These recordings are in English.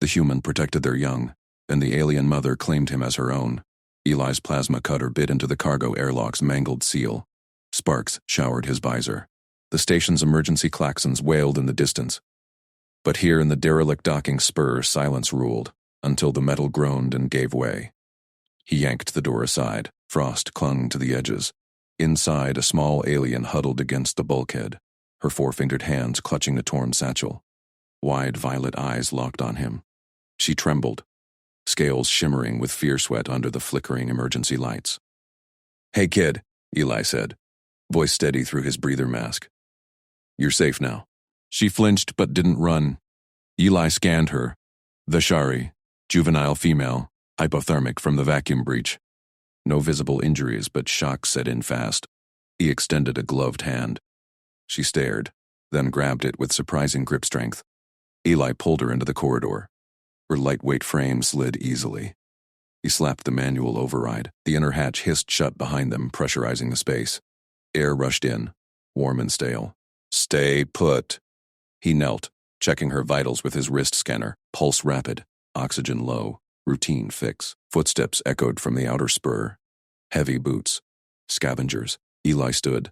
The human protected their young, and the alien mother claimed him as her own. Eli's plasma cutter bit into the cargo airlock's mangled seal. Sparks showered his visor. The station's emergency klaxons wailed in the distance. But here in the derelict docking spur, silence ruled, until the metal groaned and gave way. He yanked the door aside. Frost clung to the edges. Inside, a small alien huddled against the bulkhead, her four-fingered hands clutching the torn satchel. Wide violet eyes locked on him. She trembled, scales shimmering with fear sweat under the flickering emergency lights. "Hey, kid," Eli said, voice steady through his breather mask. "You're safe now." She flinched but didn't run. Eli scanned her. Vishari, juvenile female, hypothermic from the vacuum breach. No visible injuries, but shock set in fast. He extended a gloved hand. She stared, then grabbed it with surprising grip strength. Eli pulled her into the corridor. Her lightweight frame slid easily. He slapped the manual override. The inner hatch hissed shut behind them, pressurizing the space. Air rushed in, warm and stale. "Stay put." He knelt, checking her vitals with his wrist scanner. Pulse rapid, oxygen low, routine fix. Footsteps echoed from the outer spur. Heavy boots. Scavengers. Eli stood.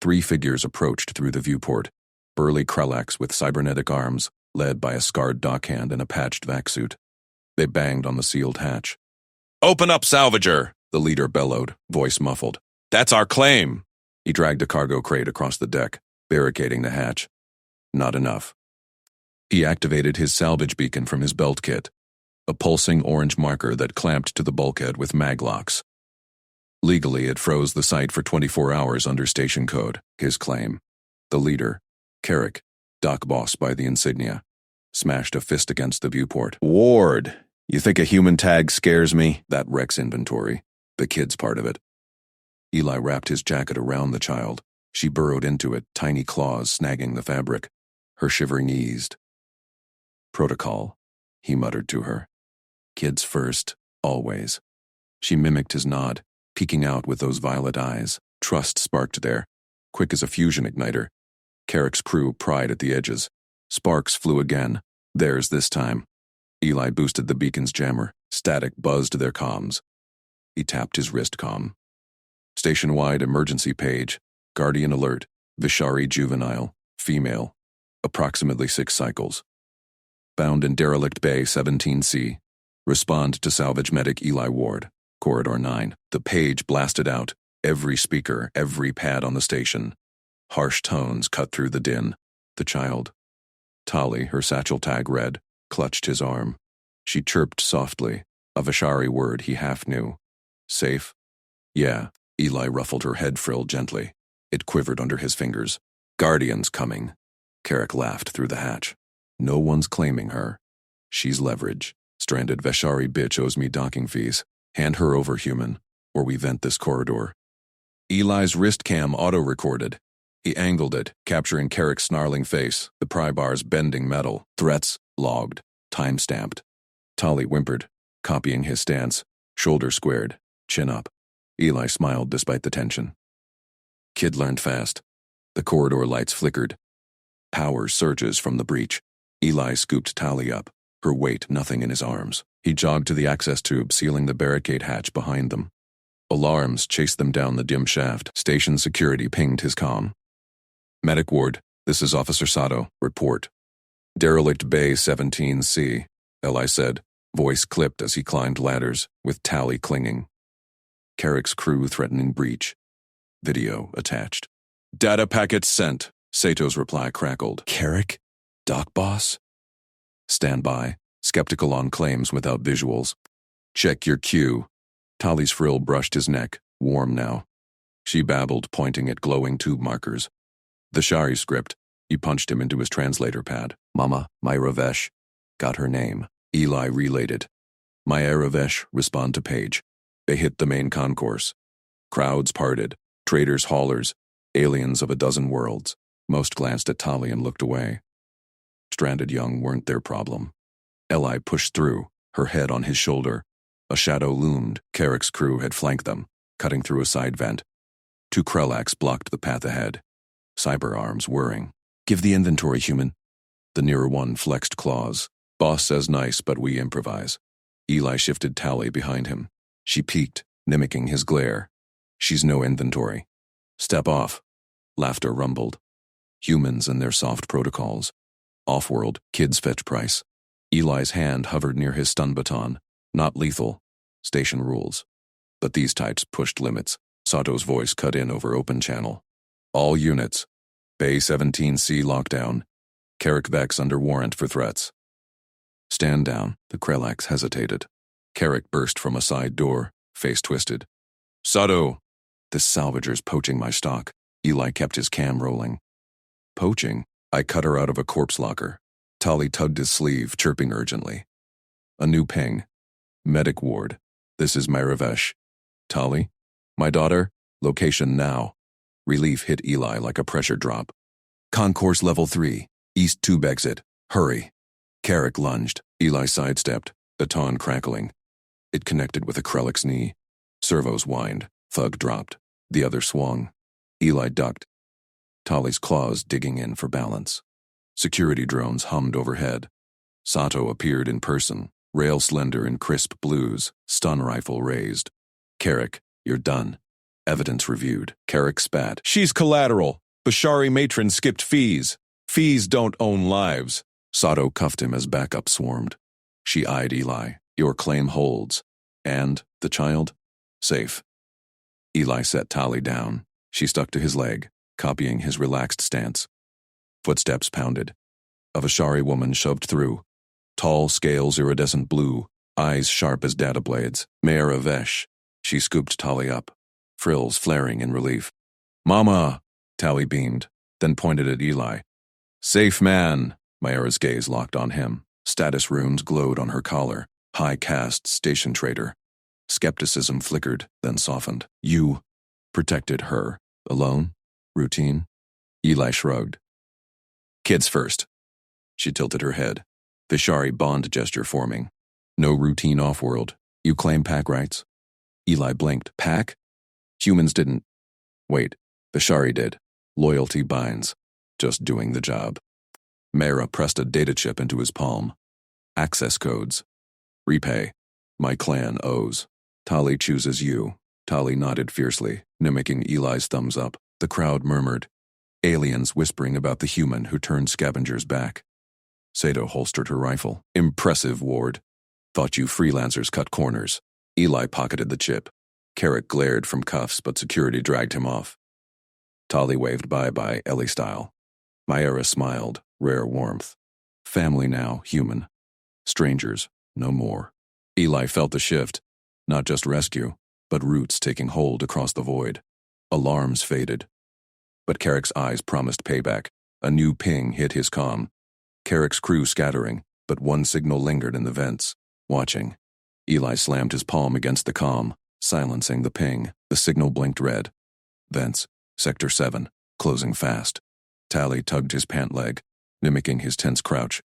3 figures approached through the viewport. Burly Kralax with cybernetic arms, led by a scarred dockhand in a patched vac suit. They banged on the sealed hatch. "Open up, salvager!" the leader bellowed, voice muffled. "That's our claim!" He dragged a cargo crate across the deck, barricading the hatch. Not enough. He activated his salvage beacon from his belt kit, a pulsing orange marker that clamped to the bulkhead with maglocks. Legally, it froze the site for 24 hours under station code, his claim. The leader, Carrick, dock boss by the insignia, smashed a fist against the viewport. "Ward, you think a human tag scares me?" That Rex inventory, the kid's part of it. Eli wrapped his jacket around the child. She burrowed into it, tiny claws snagging the fabric. Her shivering eased. "Protocol," he muttered to her. "Kids first, always." She mimicked his nod, peeking out with those violet eyes. Trust sparked there, quick as a fusion igniter. Carrick's crew pried at the edges. Sparks flew again, theirs this time. Eli boosted the beacon's jammer. Static buzzed their comms. He tapped his wrist comm. Station-wide emergency page. Guardian alert. Vishari juvenile. Female. Approximately 6 cycles. Bound in derelict bay 17C. Respond to salvage medic Eli Ward. Corridor 9. The page blasted out. Every speaker, every pad on the station. Harsh tones cut through the din. The child. Tali, her satchel tag red, clutched his arm. She chirped softly, a Vishari word he half knew. "Safe?" "Yeah." Eli ruffled her head frill gently. It quivered under his fingers. "Guardian's coming." Carrick laughed through the hatch. "No one's claiming her. She's leverage. Stranded Vishari bitch owes me docking fees. Hand her over, human, or we vent this corridor." Eli's wrist cam auto-recorded. He angled it, capturing Carrick's snarling face, the pry bars bending metal. Threats logged, time-stamped. Tali whimpered, copying his stance, shoulder squared, chin up. Eli smiled despite the tension. Kid learned fast. The corridor lights flickered. Power surges from the breach. Eli scooped Tali up, her weight nothing in his arms. He jogged to the access tube, sealing the barricade hatch behind them. Alarms chased them down the dim shaft. Station security pinged his comm. "Medic Ward, this is Officer Sato. Report." "Derelict Bay 17C," Eli said, voice clipped as he climbed ladders, with Tali clinging. Carrick's crew threatening breach. Video attached. "Data packet sent," Sato's reply crackled. "Carrick? Doc boss?" "Stand by, skeptical on claims without visuals." "Check your cue." Tali's frill brushed his neck, warm now. She babbled, pointing at glowing tube markers. The Shari script. He punched him into his translator pad. "Mama, Myravesh." Got her name. Eli relayed it. "Myravesh, respond to page." They hit the main concourse. Crowds parted. Traders, haulers, aliens of a dozen worlds. Most glanced at Tali and looked away. Stranded young weren't their problem. Eli pushed through, her head on his shoulder. A shadow loomed. Carrick's crew had flanked them, cutting through a side vent. 2 Kralax blocked the path ahead. Cyber arms whirring. "Give the inventory, human." The nearer one flexed claws. Boss says nice, but we improvise. Eli shifted Tally behind him. She peeked, mimicking his glare. She's no inventory. Step off. Laughter rumbled. Humans and their soft protocols. Off-world, kids fetch price. Eli's hand hovered near his stun baton. Not lethal. Station rules. But these types pushed limits. Sato's voice cut in over open channel. All units. Bay 17C lockdown. Carrick Vex under warrant for threats. Stand down. The Krelax hesitated. Carrick burst from a side door, face twisted. Sato! This salvager's poaching my stock. Eli kept his cam rolling. Poaching? I cut her out of a corpse locker. Tali tugged his sleeve, chirping urgently. A new ping. Medic ward. This is Myravesh. Tali? My daughter? Location now. Relief hit Eli like a pressure drop. Concourse level 3. East tube exit. Hurry. Carrick lunged. Eli sidestepped, baton crackling. It connected with a Krellick's knee. Servos whined. Thug dropped. The other swung. Eli ducked. Tali's claws digging in for balance. Security drones hummed overhead. Sato appeared in person, rail slender in crisp blues, stun rifle raised. Carrick, you're done. Evidence reviewed. Carrick spat. She's collateral. Bashari matron skipped fees. Fees don't own lives. Sato cuffed him as backup swarmed. She eyed Eli. Your claim holds. And the child? Safe. Eli set Tali down. She stuck to his leg, copying his relaxed stance. Footsteps pounded. A Vashari woman shoved through. Tall, scales iridescent blue, eyes sharp as data blades. Mayra Vesh. She scooped Tali up, frills flaring in relief. Mama! Tali beamed, then pointed at Eli. Safe man! Mayra's gaze locked on him. Status runes glowed on her collar. High caste station trader. Skepticism flickered, then softened. You protected her. Alone? Routine? Eli shrugged. Kids first. She tilted her head. Vishari bond gesture forming. No routine off-world. You claim pack rights? Eli blinked. Pack? Humans didn't. Wait, Vishari did. Loyalty binds. Just doing the job. Mayra pressed a data chip into his palm. Access codes. Repay. My clan owes. Tali chooses you. Tali nodded fiercely, mimicking Eli's thumbs up. The crowd murmured. Aliens whispering about the human who turned scavengers back. Sato holstered her rifle. Impressive, Ward. Thought you freelancers cut corners. Eli pocketed the chip. Carrick glared from cuffs, but security dragged him off. Tali waved bye-bye, Ellie style. Mayra smiled, rare warmth. Family now, human. Strangers, no more. Eli felt the shift. Not just rescue, but roots taking hold across the void. Alarms faded. But Carrick's eyes promised payback. A new ping hit his comm. Carrick's crew scattering, but one signal lingered in the vents, watching. Eli slammed his palm against the comm, silencing the ping. The signal blinked red. Vents, Sector 7, closing fast. Tali tugged his pant leg, mimicking his tense crouch.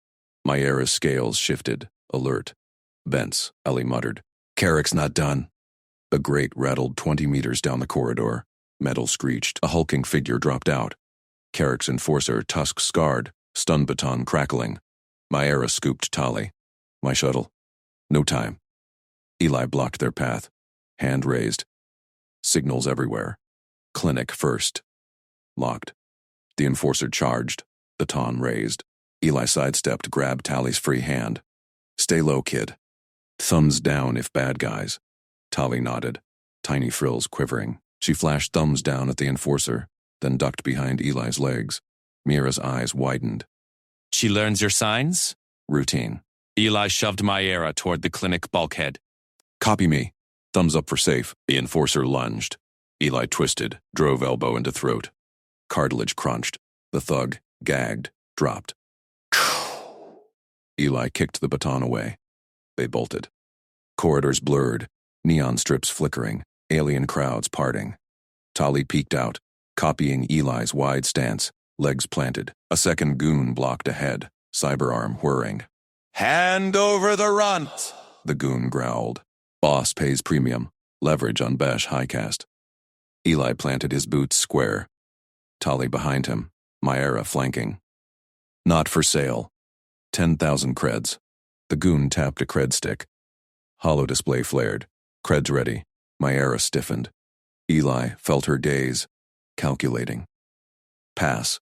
Mayra's scales shifted, alert. Vents, Ellie muttered. Carrick's not done. A grate rattled 20 meters down the corridor. Metal screeched. A hulking figure dropped out. Carrick's enforcer, tusk scarred, stun baton crackling. Mayra scooped Tali. My shuttle. No time. Eli blocked their path. Hand raised. Signals everywhere. Clinic first. Locked. The enforcer charged. Baton raised. Eli sidestepped, grabbed Tali's free hand. Stay low, kid. Thumbs down if bad guys. Tali nodded, tiny frills quivering. She flashed thumbs down at the enforcer, then ducked behind Eli's legs. Mira's eyes widened. She learns your signs? Routine. Eli shoved Mayra toward the clinic bulkhead. Copy me. Thumbs up for safe. The enforcer lunged. Eli twisted, drove elbow into throat. Cartilage crunched. The thug, gagged, dropped. Eli kicked the baton away. They bolted. Corridors blurred, neon strips flickering, alien crowds parting. Tali peeked out, copying Eli's wide stance, legs planted. A second goon blocked ahead, cyberarm whirring. Hand over the runt, the goon growled. Boss pays premium, leverage on Bash highcast. Eli planted his boots square. Tali behind him, Mayra flanking. Not for sale. 10,000 creds. The goon tapped a cred stick. Hollow display flared. Cred's ready. Myera stiffened. Eli felt her daze, calculating. Pass.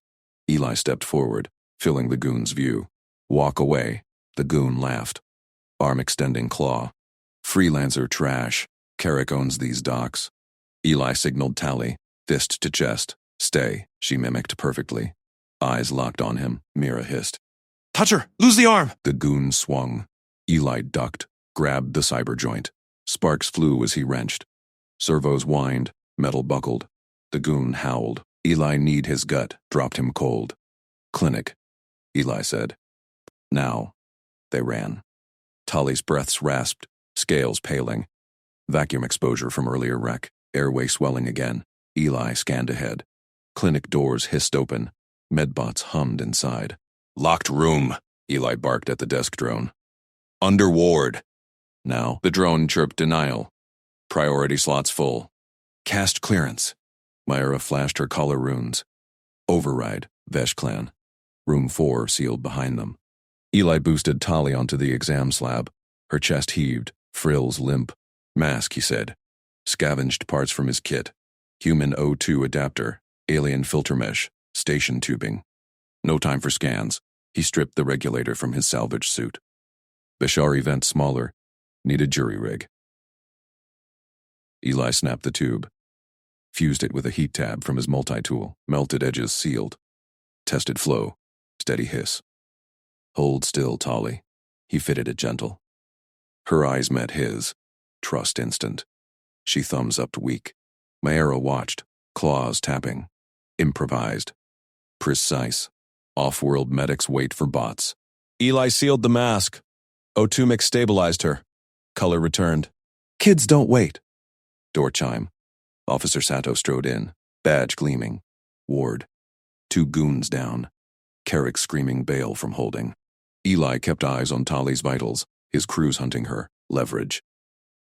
Eli stepped forward, filling the goon's view. Walk away. The goon laughed. Arm extending claw. Freelancer trash. Carrick owns these docks. Eli signaled Tally, fist to chest. Stay, she mimicked perfectly. Eyes locked on him, Mira hissed. Touch her! Lose the arm! The goon swung. Eli ducked, grabbed the cyber joint. Sparks flew as he wrenched. Servos whined, metal buckled. The goon howled. Eli kneed his gut, dropped him cold. Clinic, Eli said. Now. They ran. Tali's breaths rasped, scales paling. Vacuum exposure from earlier wreck, airway swelling again. Eli scanned ahead. Clinic doors hissed open. Medbots hummed inside. Locked room, Eli barked at the desk drone. Under ward. Now, the drone chirped denial. Priority slots full. Cast clearance. Myra flashed her collar runes. Override, Vesh clan. Room 4 sealed behind them. Eli boosted Tali onto the exam slab. Her chest heaved, frills limp. Mask, he said. Scavenged parts from his kit. Human O2 adapter, alien filter mesh, station tubing. No time for scans. He stripped the regulator from his salvage suit. Bashari vent smaller. Needed jury rig. Eli snapped the tube. Fused it with a heat tab from his multi-tool. Melted edges sealed. Tested flow. Steady hiss. Hold still, Tali. He fitted it gentle. Her eyes met his. Trust instant. She thumbs-upped weak. Myra watched. Claws tapping. Improvised. Precise. Off-world medics wait for bots. Eli sealed the mask. O2 mix stabilized her. Color returned. Kids don't wait. Door chime. Officer Sato strode in, badge gleaming. Ward. 2 goons down. Carrick screaming bail from holding. Eli kept eyes on Tali's vitals, his crews hunting her. Leverage.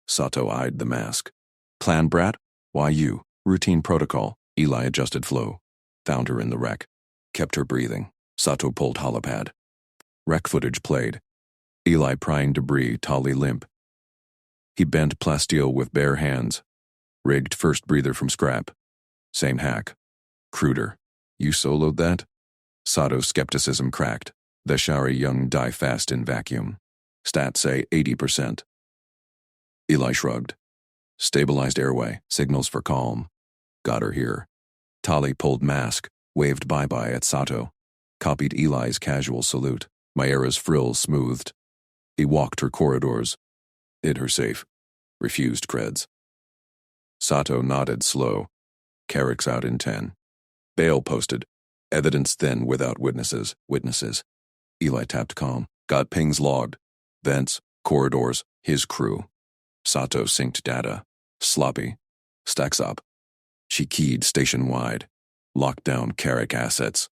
Sato eyed the mask. Clan brat? Why you? Routine protocol. Eli adjusted flow. Found her in the wreck. Kept her breathing. Sato pulled holopad. Wreck footage played. Eli prying debris, Tali limp. He bent plasteel with bare hands. Rigged first breather from scrap. Same hack. Cruder. You soloed that? Sato's skepticism cracked. The showery young die fast in vacuum. Stats say 80%. Eli shrugged. Stabilized airway, signals for calm. Got her here. Tali pulled mask, waved bye-bye at Sato. Copied Eli's casual salute. Myra's frills smoothed. He walked her corridors. Hid her safe. Refused creds. Sato nodded slow. Carrick's out in 10. Bail posted. Evidence thin without witnesses. Witnesses. Eli tapped calm. Got pings logged. Vents, corridors, his crew. Sato synced data. Sloppy. Stacks up. She keyed station-wide. Locked down Carrick assets.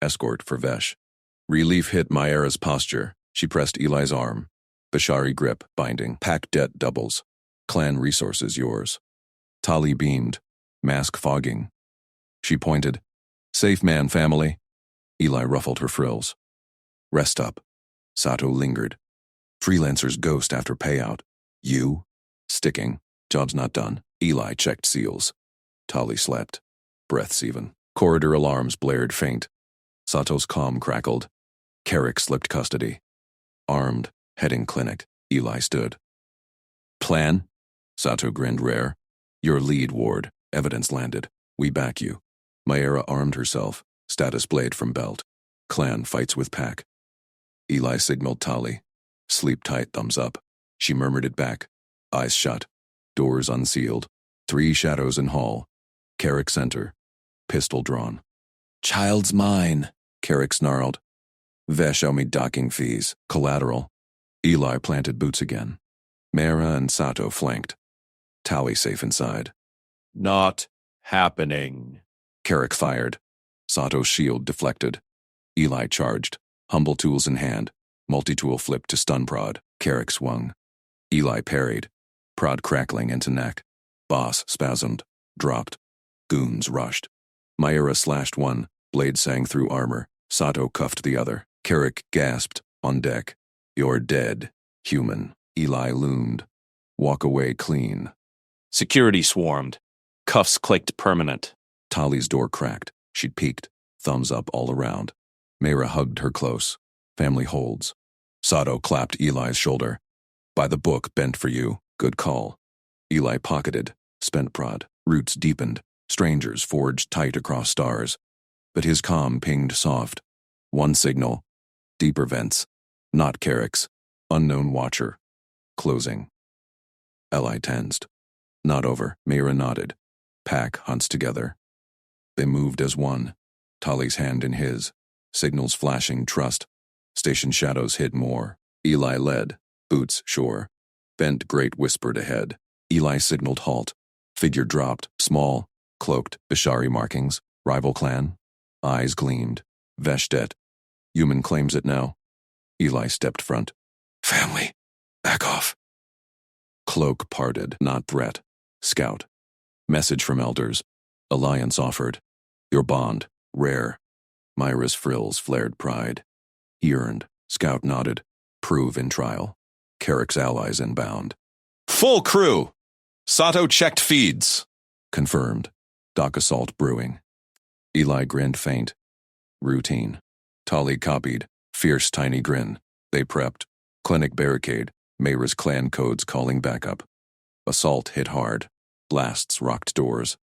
Escort for Vesh. Relief hit Myra's posture. She pressed Eli's arm. Bashari grip, binding. Pack debt doubles. Clan resources yours. Tali beamed. Mask fogging. She pointed. Safe man, family. Eli ruffled her frills. Rest up. Sato lingered. Freelancer's ghost after payout. You? Sticking. Job's not done. Eli checked seals. Tali slept. Breaths even. Corridor alarms blared faint. Sato's comm crackled. Carrick slipped custody. Armed, heading clinic. Eli stood. Plan? Sato grinned rare. Your lead, Ward. Evidence landed. We back you. Myra armed herself. Status blade from belt. Clan fights with pack. Eli signaled Tali. Sleep tight, thumbs up. She murmured it back. Eyes shut. Doors unsealed. 3 shadows in hall. Carrick center. Pistol drawn. Child's mine, Carrick snarled. Vesh owe me docking fees. Collateral. Eli planted boots again. Mara and Sato flanked. Tali safe inside. Not happening. Carrick fired. Sato's shield deflected. Eli charged. Humble tools in hand. Multi-tool flipped to stun prod. Carrick swung. Eli parried. Prod crackling into neck. Boss spasmed. Dropped. Goons rushed. Myra slashed one. Blade sang through armor. Sato cuffed the other. Carrick gasped. On deck. You're dead. Human. Eli loomed. Walk away clean. Security swarmed. Cuffs clicked permanent. Tali's door cracked. She'd peeked. Thumbs up all around. Mayra hugged her close. Family holds. Sato clapped Eli's shoulder. By the book, bent for you. Good call. Eli pocketed. Spent prod. Roots deepened. Strangers forged tight across stars. But his comm pinged soft. One signal. Deeper vents. Not Carrick's. Unknown watcher. Closing. Eli tensed. Not over. Mayra nodded. Pack hunts together. They moved as one. Tali's hand in his. Signals flashing trust. Station shadows hid more. Eli led. Boots sure. Bent great whispered ahead. Eli signaled halt. Figure dropped. Small. Cloaked. Bishari markings. Rival clan. Eyes gleamed. Veshtet. Human claims it now. Eli stepped front. Family. Back off. Cloak parted. Not threat. Scout. Message from elders. Alliance offered. Your bond. Rare. Myra's frills flared pride. He earned. Scout nodded. Prove in trial. Carrick's allies inbound. Full crew! Sato checked feeds. Confirmed. Dock assault brewing. Eli grinned faint. Routine. Tali copied. Fierce tiny grin. They prepped. Clinic barricade. Mayra's clan codes calling backup. Assault hit hard. Blasts rocked doors.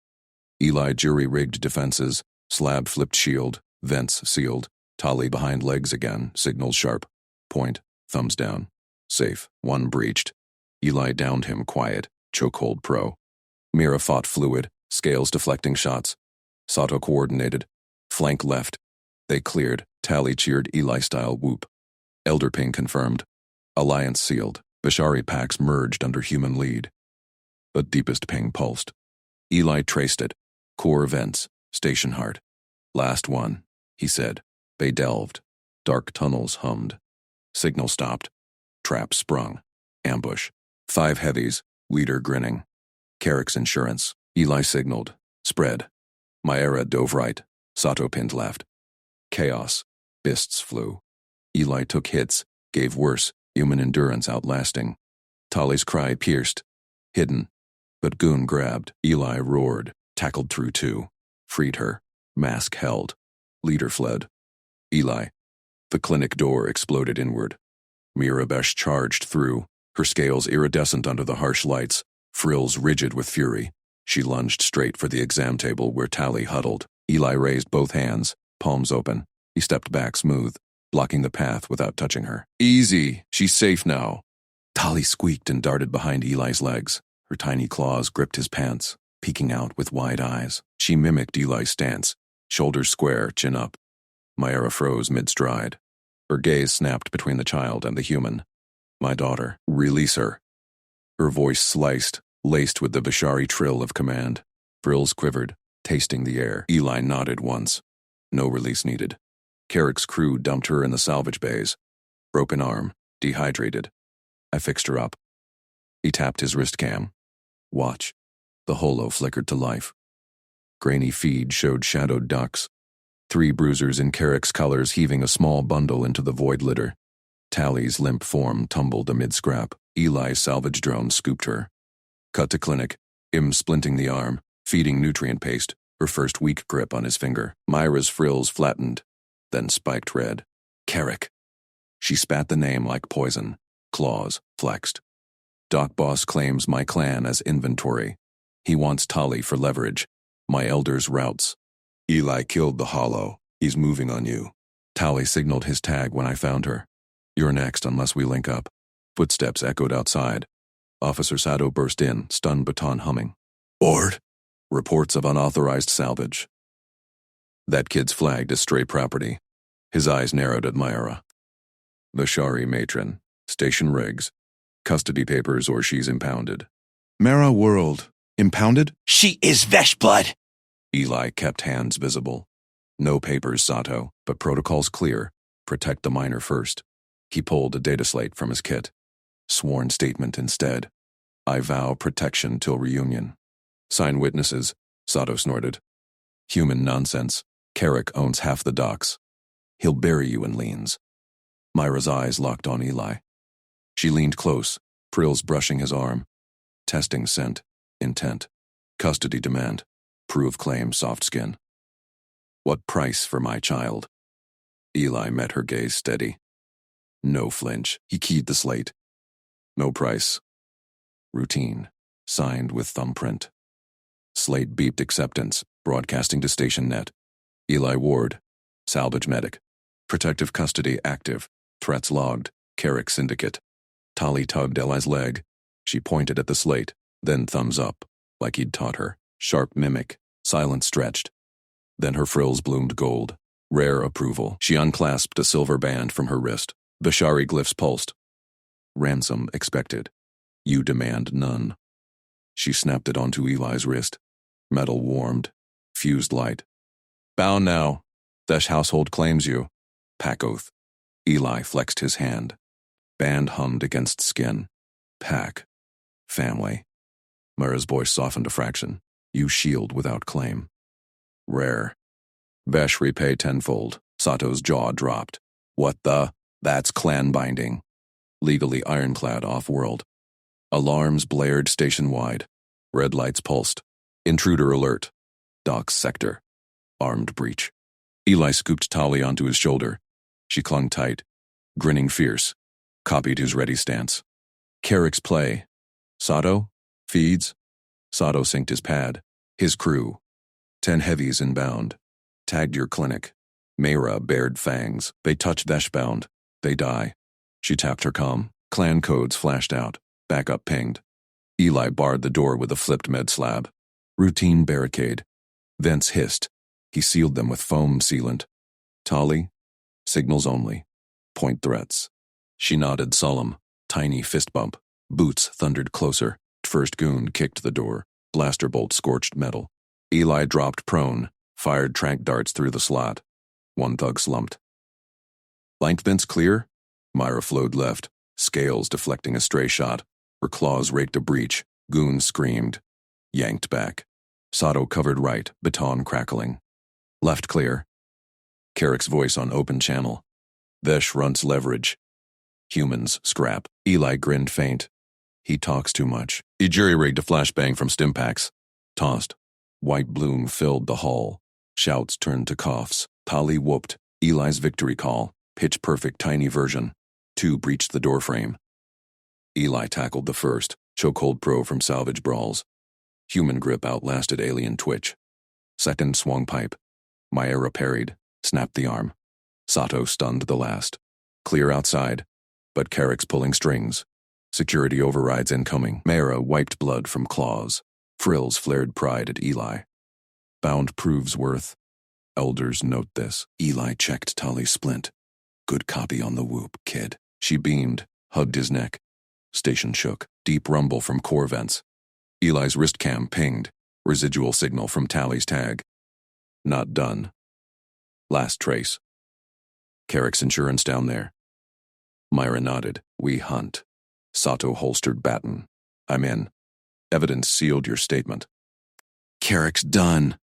Eli jury-rigged defenses. Slab flipped shield. Vents sealed. Tali behind legs again. Signals sharp. Point. Thumbs down. Safe. One breached. Eli downed him quiet. Chokehold pro. Mira fought fluid. Scales deflecting shots. Sato coordinated. Flank left. They cleared. Tali cheered Eli-style whoop. Elder ping confirmed. Alliance sealed. Bishari packs merged under human lead. But deepest ping pulsed. Eli traced it. Core vents. Station heart. Last one, he said. They delved. Dark tunnels hummed. Signal stopped. Trap sprung. Ambush. 5 heavies. Leader grinning. Carrick's insurance. Eli signaled. Spread. Myra dove right. Sato pinned left. Chaos. Fists flew. Eli took hits. Gave worse. Human endurance outlasting. Tali's cry pierced. Hidden. But Goon grabbed. Eli roared. Tackled through 2. Freed her. Mask held. Leader fled. Eli. The clinic door exploded inward. Mirabesh charged through. Her scales iridescent under the harsh lights. Frills rigid with fury. She lunged straight for the exam table where Tali huddled. Eli raised both hands. Palms open. He stepped back smooth. Blocking the path without touching her. Easy. She's safe now. Tali squeaked and darted behind Eli's legs. Her tiny claws gripped his pants, peeking out with wide eyes. She mimicked Eli's stance. Shoulders square, chin up. Myra froze mid-stride. Her gaze snapped between the child and the human. My daughter. Release her. Her voice sliced, laced with the Bishari trill of command. Frills quivered, tasting the air. Eli nodded once. No release needed. Carrick's crew dumped her in the salvage bays. Broken arm, dehydrated. I fixed her up. He tapped his wrist cam. Watch. The holo flickered to life. Grainy feed showed shadowed ducks. 3 bruisers in Carrick's colors heaving a small bundle into the void litter. Tali's limp form tumbled amid scrap. Eli's salvage drone scooped her. Cut to clinic. Him splinting the arm, feeding nutrient paste, her first weak grip on his finger. Myra's frills flattened, then spiked red. Carrick. She spat the name like poison. Claws flexed. Doc Boss claims my clan as inventory. He wants Tali for leverage. My elders' routes. Eli killed the hollow. He's moving on you. Tali signaled his tag when I found her. You're next unless we link up. Footsteps echoed outside. Officer Sato burst in, stun baton humming. Board. Reports of unauthorized salvage. That kid's flagged as stray property. His eyes narrowed at Myra. Vishari matron. Station rigs. Custody papers or she's impounded. Mara World. Impounded? She is Veshblood. Eli kept hands visible. No papers, Sato, but protocol's clear. Protect the minor first. He pulled a data slate from his kit. Sworn statement instead. I vow protection till reunion. Sign witnesses, Sato snorted. Human nonsense. Carrick owns half the docks. He'll bury you in liens. Myra's eyes locked on Eli. She leaned close, frills brushing his arm. Testing scent. Intent. Custody demand. Prove claim soft skin. What price for my child? Eli met her gaze steady. No flinch. He keyed the slate. No price. Routine. Signed with thumbprint. Slate beeped acceptance, broadcasting to station net. Eli Ward. Salvage medic. Protective custody active. Threats logged. Carrick syndicate. Tali tugged Eli's leg. She pointed at the slate, then thumbs up, like he'd taught her. Sharp mimic. Silence stretched. Then her frills bloomed gold. Rare approval. She unclasped a silver band from her wrist. Bashari glyphs pulsed. Ransom expected. You demand none. She snapped it onto Eli's wrist. Metal warmed. Fused light. Bound now. Thesh household claims you. Pack oath. Eli flexed his hand. Band hummed against skin. Pack. Family. Mara's voice softened a fraction. You shield without claim. Rare. Vesh repay tenfold. Sato's jaw dropped. What the? That's clan binding. Legally ironclad off-world. Alarms blared station-wide. Red lights pulsed. Intruder alert. Doc's sector. Armed breach. Eli scooped Tali onto his shoulder. She clung tight, grinning fierce. Copied his ready stance. Carrick's play. Sato? Feeds? Sato synced his pad. His crew. 10 heavies inbound. Tagged your clinic. Mayra bared fangs. They touch Veshbound. They die. She tapped her comm. Clan codes flashed out. Backup pinged. Eli barred the door with a flipped med slab. Routine barricade. Vents hissed. He sealed them with foam sealant. Tali? Signals only. Point threats. She nodded solemn. Tiny fist bump. Boots thundered closer. First goon kicked the door. Blaster bolt scorched metal. Eli dropped prone. Fired tranq darts through the slot. One thug slumped. Blind vents clear? Myra flowed left. Scales deflecting a stray shot. Her claws raked a breach. Goon screamed. Yanked back. Sato covered right, baton crackling. Left clear. Carrick's voice on open channel. Vesh runts leverage. Humans scrap. Eli grinned faint. He talks too much. He jury-rigged a flashbang from stimpaks. Tossed. White bloom filled the hall. Shouts turned to coughs. Tali whooped. Eli's victory call. Pitch-perfect tiny version. 2 breached the doorframe. Eli tackled the first. Chokehold pro from salvage brawls. Human grip outlasted alien twitch. Second swung pipe. Myra parried. Snapped the arm. Sato stunned the last. Clear outside. But Carrick's pulling strings. Security overrides incoming. Myra wiped blood from claws. Frills flared pride at Eli. Bound proves worth. Elders note this. Eli checked Tali's splint. Good copy on the whoop, kid. She beamed, hugged his neck. Station shook. Deep rumble from core vents. Eli's wrist cam pinged. Residual signal from Tali's tag. Not done. Last trace. Carrick's insurance down there. Myra nodded. We hunt. Sato holstered baton. I'm in. Evidence sealed your statement. Carrick's done.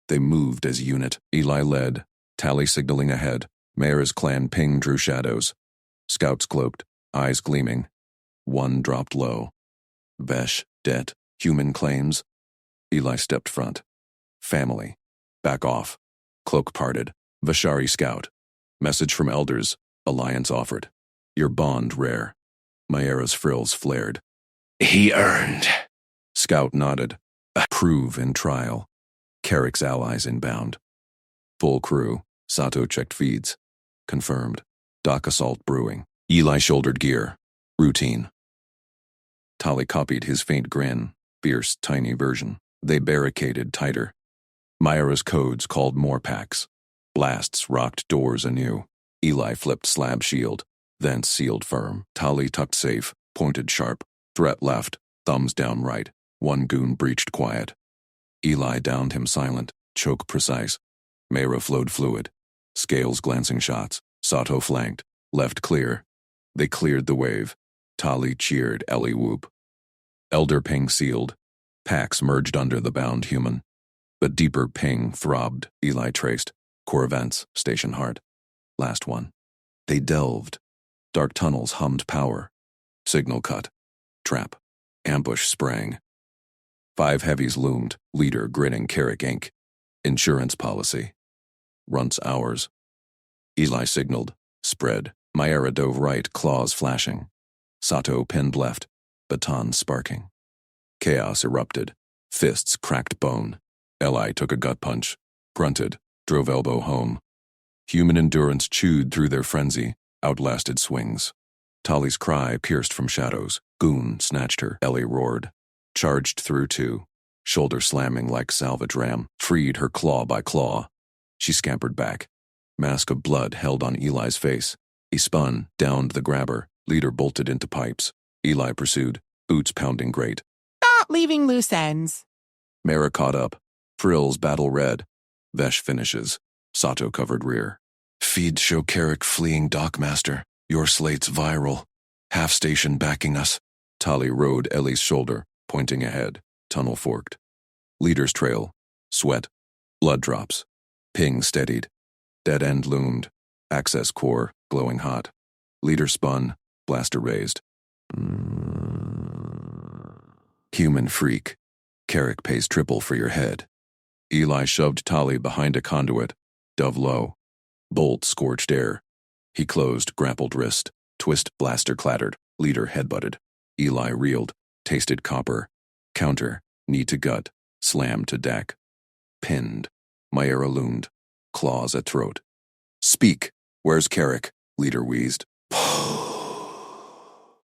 They moved as unit. Eli led. Tali signaling ahead. Mayra's clan ping drew shadows. Scouts cloaked, eyes gleaming. One dropped low. Vesh, debt, human claims. Eli stepped front. Family. Back off. Cloak parted. Vashari scout. Message from elders. Alliance offered. Your bond rare. Myra's frills flared. He earned. Scout nodded. Prove in trial. Carrick's allies inbound. Full crew. Sato checked feeds. Confirmed. Dock assault brewing. Eli shouldered gear. Routine. Tali copied his faint grin. Fierce, tiny version. They barricaded tighter. Myra's codes called more packs. Blasts rocked doors anew. Eli flipped slab shield. Then sealed firm. Tali tucked safe. Pointed sharp. Threat left. Thumbs down right. One goon breached quiet. Eli downed him silent. Choke precise. Mayra flowed fluid. Scales glancing shots. Sato flanked. Left clear. They cleared the wave. Tali cheered Ellie whoop. Elder ping sealed. Packs merged under the bound human. But deeper ping throbbed. Eli traced. Core events. Station heart. Last one. They delved. Dark tunnels hummed power. Signal cut. Trap. Ambush sprang. 5 heavies loomed, leader grinning Carrick Inc. Insurance policy. Runts hours. Eli signaled. Spread. Myra dove right, claws flashing. Sato pinned left, baton sparking. Chaos erupted. Fists cracked bone. Eli took a gut punch. Grunted. Drove elbow home. Human endurance chewed through their frenzy. Outlasted swings. Tali's cry pierced from shadows. Goon snatched her. Ellie roared. Charged through 2. Shoulder slamming like salvage ram. Freed her claw by claw. She scampered back. Mask of blood held on Eli's face. He spun, downed the grabber. Leader bolted into pipes. Eli pursued, boots pounding great. Not leaving loose ends. Mara caught up. Frills battle red. Vesh finishes. Sato covered rear. Feed show Carrick fleeing Dockmaster. Your slate's viral. Half station backing us. Tali rode Ellie's shoulder, pointing ahead. Tunnel forked. Leader's trail. Sweat. Blood drops. Ping steadied. Dead end loomed. Access core, glowing hot. Leader spun. Blaster raised. Human freak. Carrick pays triple for your head. Eli shoved Tali behind a conduit. Dove low. Bolt scorched air. He closed, grappled wrist. Twist blaster clattered. Leader headbutted. Eli reeled. Tasted copper. Counter. Knee to gut. Slammed to deck. Pinned. Myra loomed. Claws at throat. Speak. Where's Carrick? Leader wheezed.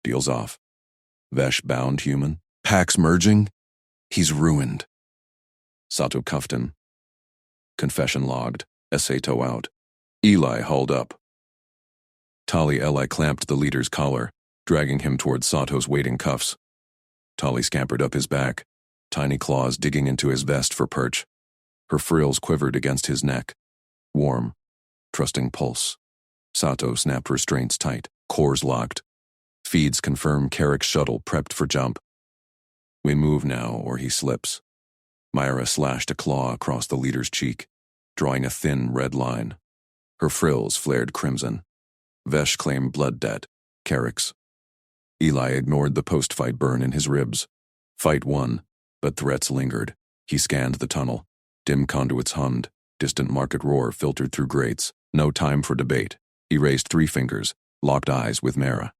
Deals off. Vesh bound human. Packs merging. He's ruined. Sato cuffed him. Confession logged. Essay toe out. Eli hauled up. Tali Eli clamped the leader's collar, dragging him toward Sato's waiting cuffs. Tali scampered up his back, tiny claws digging into his vest for perch. Her frills quivered against his neck. Warm, trusting pulse. Sato snapped restraints tight, cores locked. Feeds confirm Carrick's shuttle prepped for jump. We move now, or he slips. Myra slashed a claw across the leader's cheek, drawing a thin red line. Her frills flared crimson. Vesh claimed blood debt. Carrick's. Eli ignored the post-fight burn in his ribs. Fight won, but threats lingered. He scanned the tunnel. Dim conduits hummed. Distant market roar filtered through grates. No time for debate. He raised 3 fingers, locked eyes with Mara.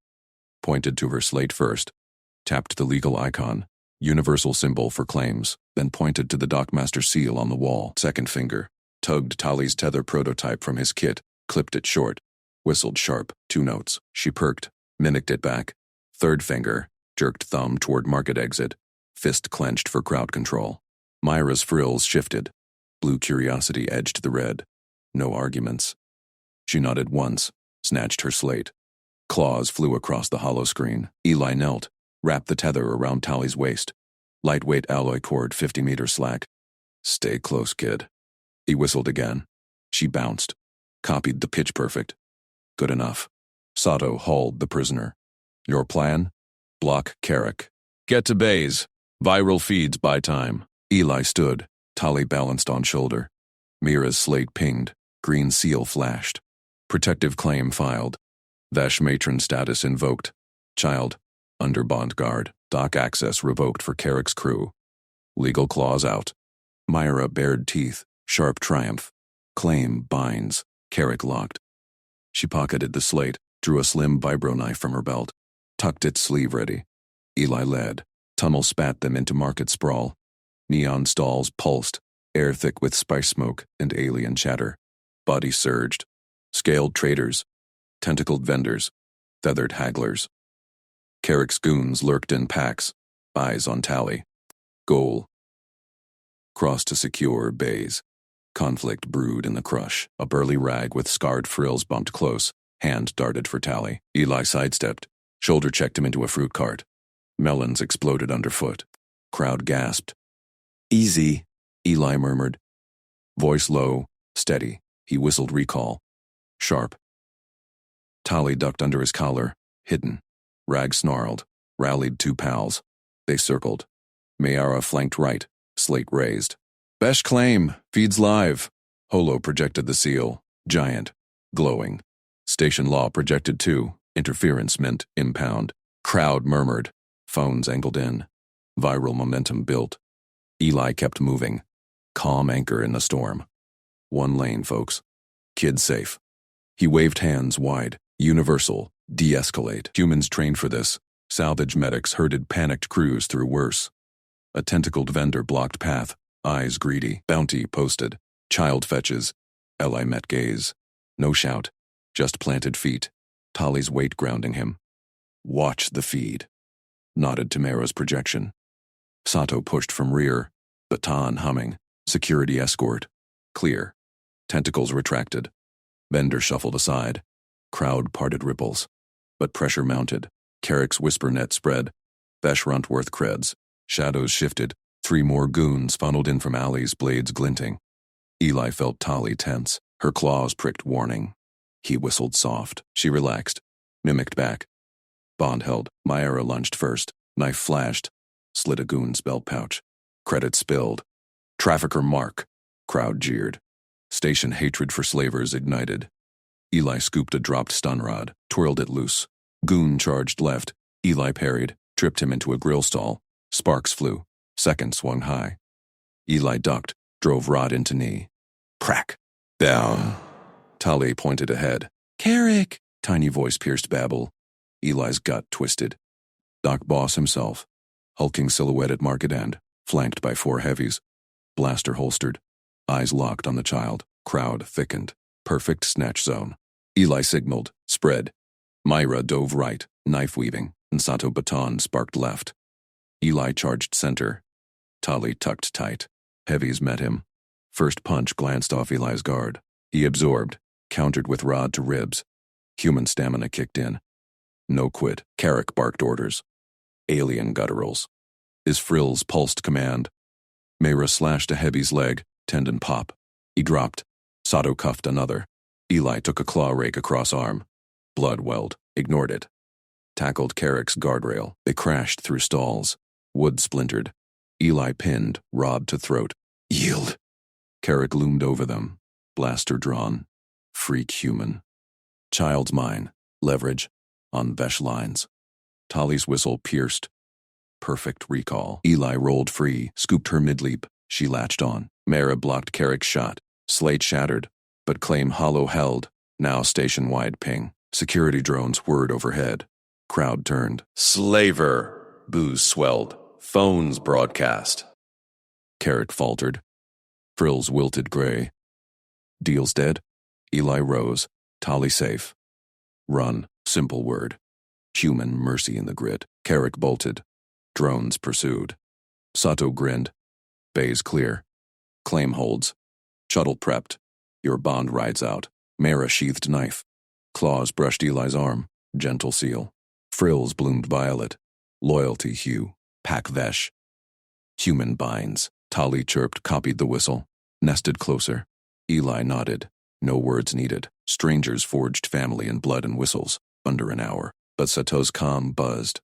Pointed to her slate first. Tapped the legal icon. Universal symbol for claims. Then pointed to the Dockmaster seal on the wall. Second finger. Tugged Tali's tether prototype from his kit. Clipped it short. Whistled sharp. 2 notes. She perked. Mimicked it back. Third finger. Jerked thumb toward market exit. Fist clenched for crowd control. Myra's frills shifted. Blue curiosity edged the red. No arguments. She nodded once. Snatched her slate. Claws flew across the hollow screen. Eli knelt. Wrapped the tether around Tali's waist. Lightweight alloy cord 50 meters slack. Stay close, kid. He whistled again. She bounced. Copied the pitch perfect. Good enough. Sato hauled the prisoner. Your plan? Block Carrick. Get to bays. Viral feeds by time. Eli stood. Tali balanced on shoulder. Mira's slate pinged. Green seal flashed. Protective claim filed. Vesh matron status invoked. Child. Under bond guard. Dock access revoked for Carrick's crew. Legal clause out. Myra bared teeth. Sharp triumph. Claim binds. Carrick locked. She pocketed the slate, drew a slim vibro knife from her belt, tucked its sleeve ready. Eli led. Tunnel spat them into market sprawl. Neon stalls pulsed, air thick with spice smoke and alien chatter. Bodies surged. Scaled traders. Tentacled vendors. Feathered hagglers. Carrick's goons lurked in packs, eyes on Tali. Goal. Cross to secure bays. Conflict brewed in the crush. A burly rag with scarred frills bumped close. Hand darted for Tali. Eli sidestepped. Shoulder checked him into a fruit cart. Melons exploded underfoot. Crowd gasped. Easy, Eli murmured. Voice low, steady. He whistled recall. Sharp. Tali ducked under his collar, hidden. Rag snarled. Rallied 2 pals. They circled. Mayara flanked right, slate raised. Besh claim, feeds live. Holo projected the seal, giant, glowing. Station law projected too, interference meant impound. Crowd murmured. Phones angled in. Viral momentum built. Eli kept moving. Calm anchor in the storm. One lane, folks. Kids safe. He waved hands wide. Universal. De-escalate. Humans trained for this. Salvage medics herded panicked crews through worse. A tentacled vendor blocked path. Eyes greedy. Bounty posted. Child fetches. Eli met gaze. No shout. Just planted feet. Tali's weight grounding him. Watch the feed. Nodded to Mara's projection. Sato pushed from rear. Baton humming. Security escort. Clear. Tentacles retracted. Vendor shuffled aside. Crowd parted ripples. But pressure mounted. Carrick's whisper net spread. Vesh Runtworth creds. Shadows shifted. 3 more goons funneled in from alleys, blades glinting. Eli felt Tali tense. Her claws pricked warning. He whistled soft. She relaxed. Mimicked back. Bond held. Myra lunged first. Knife flashed. Slit a goon's belt pouch. Credit spilled. Trafficker mark. Crowd jeered. Station hatred for slavers ignited. Eli scooped a dropped stun rod. Twirled it loose. Goon charged left. Eli parried. Tripped him into a grill stall. Sparks flew. Second swung high. Eli ducked. Drove rod into knee. Prack. Down. Tali pointed ahead. Carrick! Tiny voice pierced babble. Eli's gut twisted. Doc Boss himself. Hulking silhouette at market end. Flanked by 4 heavies. Blaster holstered. Eyes locked on the child. Crowd thickened. Perfect snatch zone. Eli signaled. Spread. Myra dove right. Knife weaving. And Sato baton sparked left. Eli charged center. Tali tucked tight. Heavies met him. First punch glanced off Eli's guard. He absorbed. Countered with rod to ribs. Human stamina kicked in. No quit. Carrick barked orders. Alien gutturals. His frills pulsed command. Mayra slashed a heavy's leg. Tendon pop. He dropped. Sato cuffed another. Eli took a claw rake across arm. Blood welled. Ignored it. Tackled Carrick's guardrail. They crashed through stalls. Wood splintered. Eli pinned, rod to throat. Yield. Carrick loomed over them. Blaster drawn. Freak human. Child's mine. Leverage. On Vesh lines. Tali's whistle pierced. Perfect recall. Eli rolled free, scooped her mid-leap. She latched on. Mara blocked Carrick's shot. Slate shattered. But claim hollow held. Now station-wide ping. Security drones whirred overhead. Crowd turned. Slaver. Booze swelled. Phones broadcast. Carrick faltered. Frills wilted gray. Deal's dead. Eli rose. Tali safe. Run. Simple word. Human mercy in the grid. Carrick bolted. Drones pursued. Sato grinned. Bay's clear. Claim holds. Shuttle prepped. Your bond rides out. Mara sheathed knife. Claws brushed Eli's arm. Gentle seal. Frills bloomed violet. Loyalty hue. Pack Vesh. Human binds. Tali chirped, copied the whistle. Nested closer. Eli nodded. No words needed. Strangers forged family in blood and whistles. Under an hour. But Sato's calm buzzed.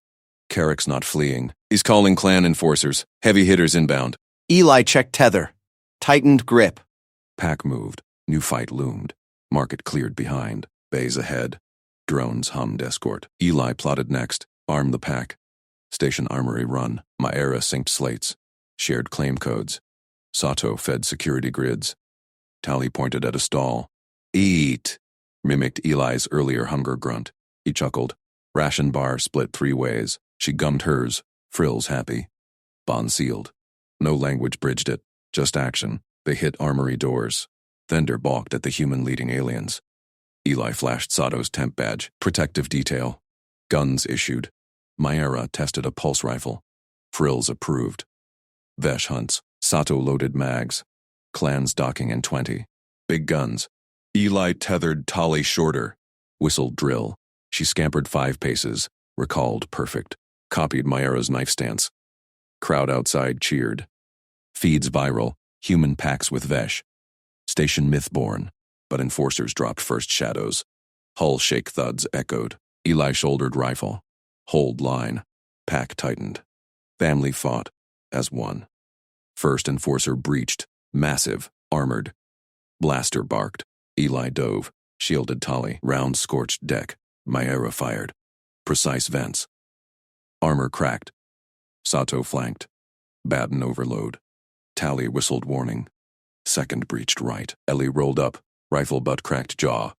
Carrick's not fleeing. He's calling clan enforcers. Heavy hitters inbound. Eli checked tether. Tightened grip. Pack moved. New fight loomed. Market cleared behind. Bays ahead. Drones hummed escort. Eli plotted next. Arm the pack. Station armory run. Myra synced slates. Shared claim codes. Sato fed security grids. Tali pointed at a stall. Eat! Mimicked Eli's earlier hunger grunt. He chuckled. Ration bar split 3 ways. She gummed hers. Frills happy. Bond sealed. No language bridged it. Just action. They hit armory doors. Vendor balked at the human leading aliens. Eli flashed Sato's temp badge. Protective detail. Guns issued. Myra tested a pulse rifle. Frills approved. Vesh hunts. Sato loaded mags. Clans docking in 20. Big guns. Eli tethered Tali shorter. Whistled drill. She scampered 5 paces. Recalled perfect. Copied Myra's knife stance. Crowd outside cheered. Feeds viral. Human packs with Vesh. Station mythborn. But enforcers dropped first shadows. Hull shake thuds echoed. Eli shouldered rifle. Hold line. Pack tightened. Family fought. As one. First enforcer breached. Massive. Armored. Blaster barked. Eli dove. Shielded Tali. Round scorched deck. Myra fired. Precise vents. Armor cracked. Sato flanked. Batten overload. Tally whistled warning. Second breached right. Ellie rolled up. Rifle butt cracked jaw.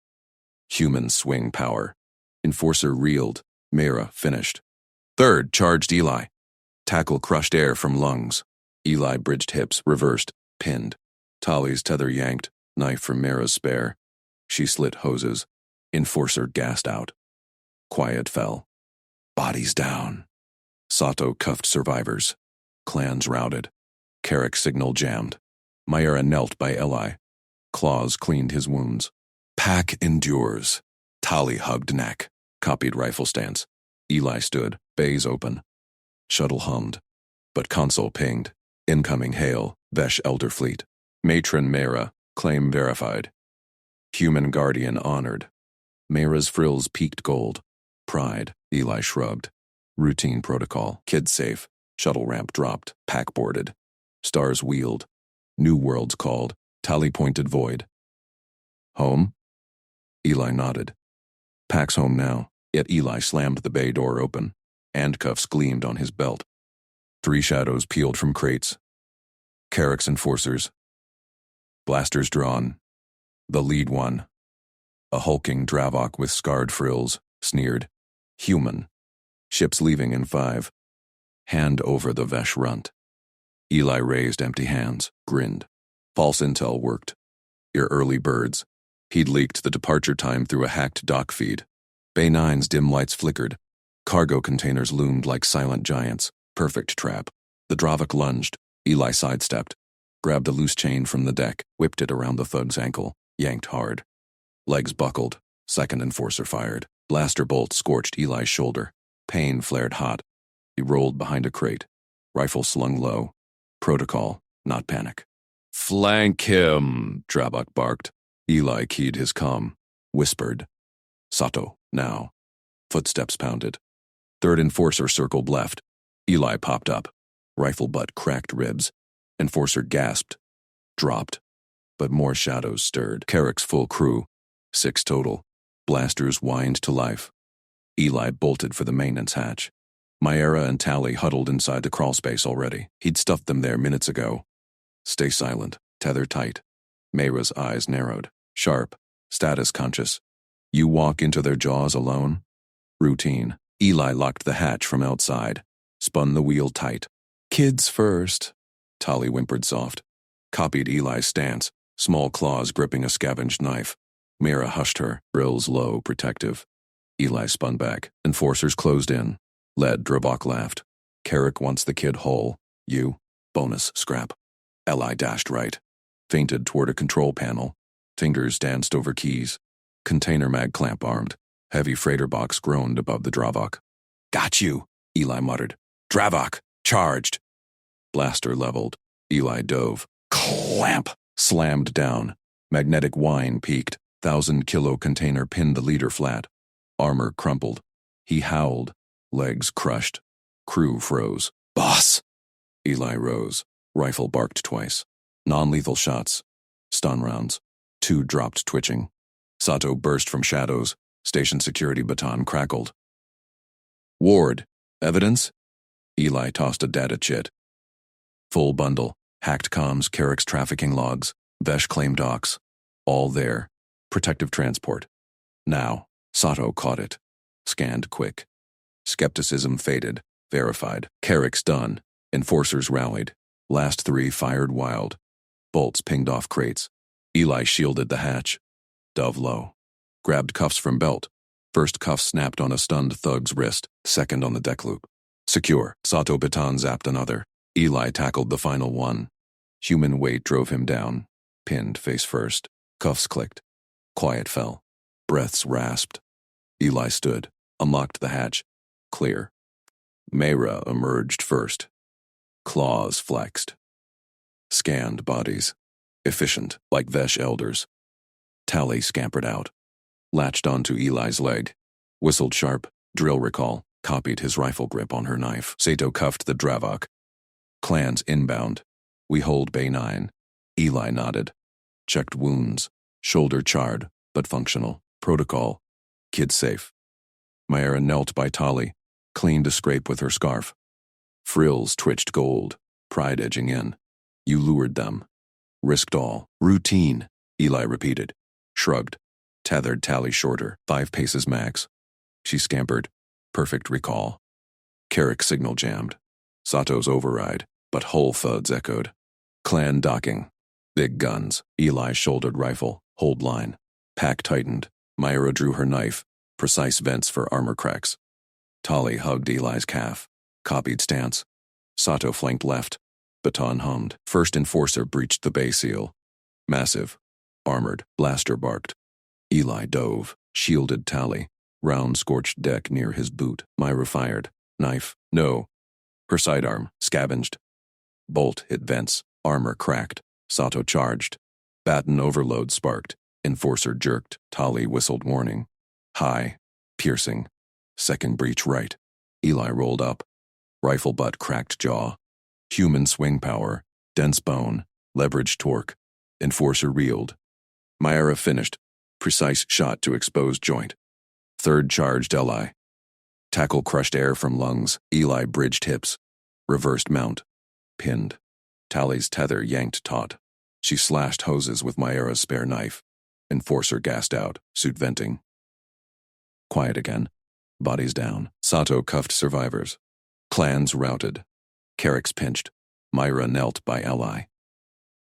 Human swing power. Enforcer reeled. Mera finished. Third charged Eli. Tackle crushed air from lungs. Eli bridged hips, reversed, pinned. Tally's tether yanked, knife from Mera's spare. She slit hoses. Enforcer gassed out. Quiet fell. Bodies down. Sato cuffed survivors. Clans routed. Carrick's signal jammed. Myra knelt by Eli. Claws cleaned his wounds. Pack endures. Tally hugged neck. Copied rifle stance. Eli stood, bays open. Shuttle hummed. But console pinged. Incoming hail, Vesh Elder Fleet. Matron Mera, claim verified. Human guardian honored. Mera's frills peaked gold. Pride, Eli shrugged. Routine protocol, kid safe. Shuttle ramp dropped, pack boarded. Stars wheeled. New worlds called, Tally pointed void. Home? Eli nodded. Pack's home now, yet Eli slammed the bay door open. Handcuffs gleamed on his belt. 3 shadows peeled from crates. Carrick's enforcers. Blasters drawn. The lead one. A hulking Dravok with scarred frills, sneered. Human. Ships leaving in 5. Hand over the Vesh runt. Eli raised empty hands, grinned. False intel worked. Your early birds. He'd leaked the departure time through a hacked dock feed. Bay 9's dim lights flickered. Cargo containers loomed like silent giants. Perfect trap. The Dravok lunged. Eli sidestepped. Grabbed a loose chain from the deck, whipped it around the thug's ankle, yanked hard. Legs buckled. Second enforcer fired. Blaster bolt scorched Eli's shoulder. Pain flared hot. He rolled behind a crate. Rifle slung low. Protocol, not panic. Flank him, Dravok barked. Eli keyed his comm. Whispered. Sato, now. Footsteps pounded. Third enforcer circled left. Eli popped up. Rifle butt cracked ribs. Enforcer gasped. Dropped. But more shadows stirred. Carrick's full crew. 6 total. Blasters whined to life. Eli bolted for the maintenance hatch. Myra and Tally huddled inside the crawlspace already. He'd stuffed them there minutes ago. Stay silent. Tether tight. Mayra's eyes narrowed. Sharp. Status conscious. You walk into their jaws alone? Routine. Eli locked the hatch from outside. Spun the wheel tight. Kids first. Tally whimpered soft. Copied Eli's stance. Small claws gripping a scavenged knife. Mera hushed her, grills low, protective. Eli spun back. Enforcers closed in. Led Dravok laughed. Carrick wants the kid whole. You? Bonus scrap. Eli dashed right. Feinted toward a control panel. Fingers danced over keys. Container mag clamp armed. Heavy freighter box groaned above the Dravok. Got you, Eli muttered. Dravok, charged. Blaster leveled. Eli dove. Clamp! Slammed down. Magnetic whine peaked. 1,000-kilo container pinned the leader flat. Armor crumpled. He howled. Legs crushed. Crew froze. Boss! Eli rose. Rifle barked twice. Non-lethal shots. Stun rounds. 2 dropped twitching. Sato burst from shadows. Station security baton crackled. Ward. Evidence? Eli tossed a data chit. Full bundle. Hacked comms, Carrick's trafficking logs. Vesh claim docs. All there. Protective transport. Now. Sato caught it. Scanned quick. Skepticism faded. Verified. Carrick's done. Enforcers rallied. Last 3 fired wild. Bolts pinged off crates. Eli shielded the hatch. Dove low. Grabbed cuffs from belt. First cuff snapped on a stunned thug's wrist. Second on the deck loop. Secure. Sato baton zapped another. Eli tackled the final one. Human weight drove him down. Pinned face first. Cuffs clicked. Quiet fell. Breaths rasped. Eli stood. Unlocked the hatch. Clear. Mera emerged first. Claws flexed. Scanned bodies. Efficient, like Vesh elders. Tally scampered out. Latched onto Eli's leg. Whistled sharp. Drill recall. Copied his rifle grip on her knife. Sato cuffed the Dravok. Clans inbound. We hold Bay 9. Eli nodded. Checked wounds. Shoulder charred, but functional. Protocol. Kid safe. Myra knelt by Tally. cleaned a scrape with her scarf. Frills twitched gold, pride edging in. You lured them. Risked all. Routine, Eli repeated. Shrugged. Tethered Tally shorter, 5 paces max. She scampered. Perfect recall. Carrick signal jammed. Sato's override, but hull thuds echoed. Clan docking. Big guns. Eli shouldered rifle. Hold line. Pack tightened. Myra drew her knife. Precise vents for armor cracks. Tolly hugged Eli's calf. Copied stance. Sato flanked left. Baton hummed. First enforcer breached the bay seal. Massive. Armored. Blaster barked. Eli dove. Shielded Tally. Round scorched deck near his boot. Myra fired. Knife. No. Her sidearm. Scavenged. Bolt hit vents. Armor cracked. Sato charged. Baton overload sparked. Enforcer jerked. Tolly whistled warning. High. Piercing. Second breach right. Eli rolled up. Rifle butt cracked jaw. Human swing power. Dense bone. Leverage torque. Enforcer reeled. Myra finished. Precise shot to exposed joint. Third charged Eli. Tackle crushed air from lungs. Eli bridged hips. Reversed mount. Pinned. Tally's tether yanked taut. She slashed hoses with Myra's spare knife. Enforcer gassed out, suit venting. Quiet again. Bodies down. Sato cuffed survivors. Clans routed. Carricks pinched. Myra knelt by ally.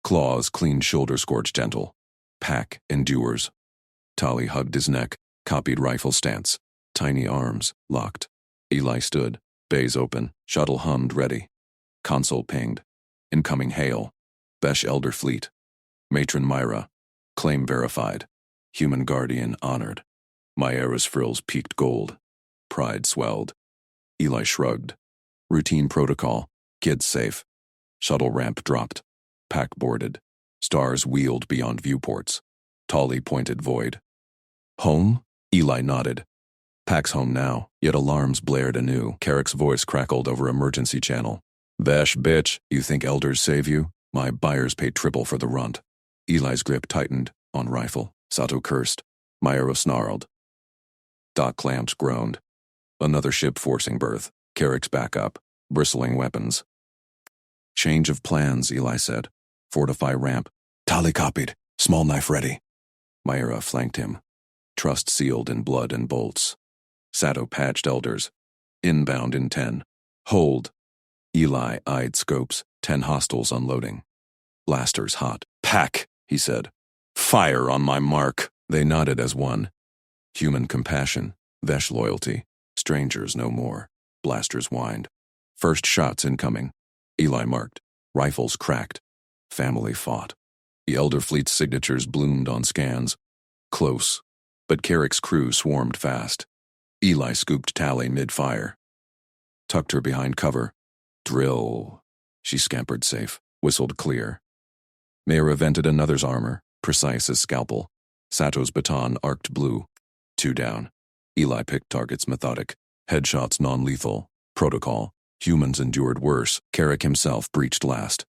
Claws clean shoulder scorch gentle. Pack endures. Tolly hugged his neck, copied rifle stance. Tiny arms, locked. Eli stood, bays open, shuttle hummed ready. Console pinged. Incoming hail. Besh Elder Fleet. Matron Myra. Claim verified. Human guardian honored. Myra's frills peaked gold. Pride swelled. Eli shrugged. Routine protocol. Kids safe. Shuttle ramp dropped. Pack boarded. Stars wheeled beyond viewports. Tolly pointed void. Home? Eli nodded. Pack's home now, yet alarms blared anew. Carrick's voice crackled over emergency channel. Vesh, bitch, you think elders save you? My buyers pay triple for the runt. Eli's grip tightened, on rifle. Sato cursed. Myra snarled. Doc clamps groaned. Another ship forcing berth. Carrick's back up, bristling weapons. Change of plans, Eli said. Fortify ramp. Tali copied. Small knife ready. Myra flanked him. Trust sealed in blood and bolts. Sato patched elders. Inbound in 10. Hold. Eli eyed scopes. 10 hostiles unloading. Blasters hot. Pack, he said. Fire on my mark. They nodded as one. Human compassion. Vesh loyalty. Strangers no more. Blasters whined. First shots incoming. Eli marked. Rifles cracked. Family fought. The Elder Fleet's signatures bloomed on scans. Close. But Carrick's crew swarmed fast. Eli scooped Tally mid-fire. Tucked her behind cover. Drill. She scampered safe. Whistled clear. Mayra vented another's armor, precise as scalpel. Sato's baton arced blue. 2 down. Eli picked targets methodic. Headshots non-lethal. Protocol. Humans endured worse. Carrick himself breached last.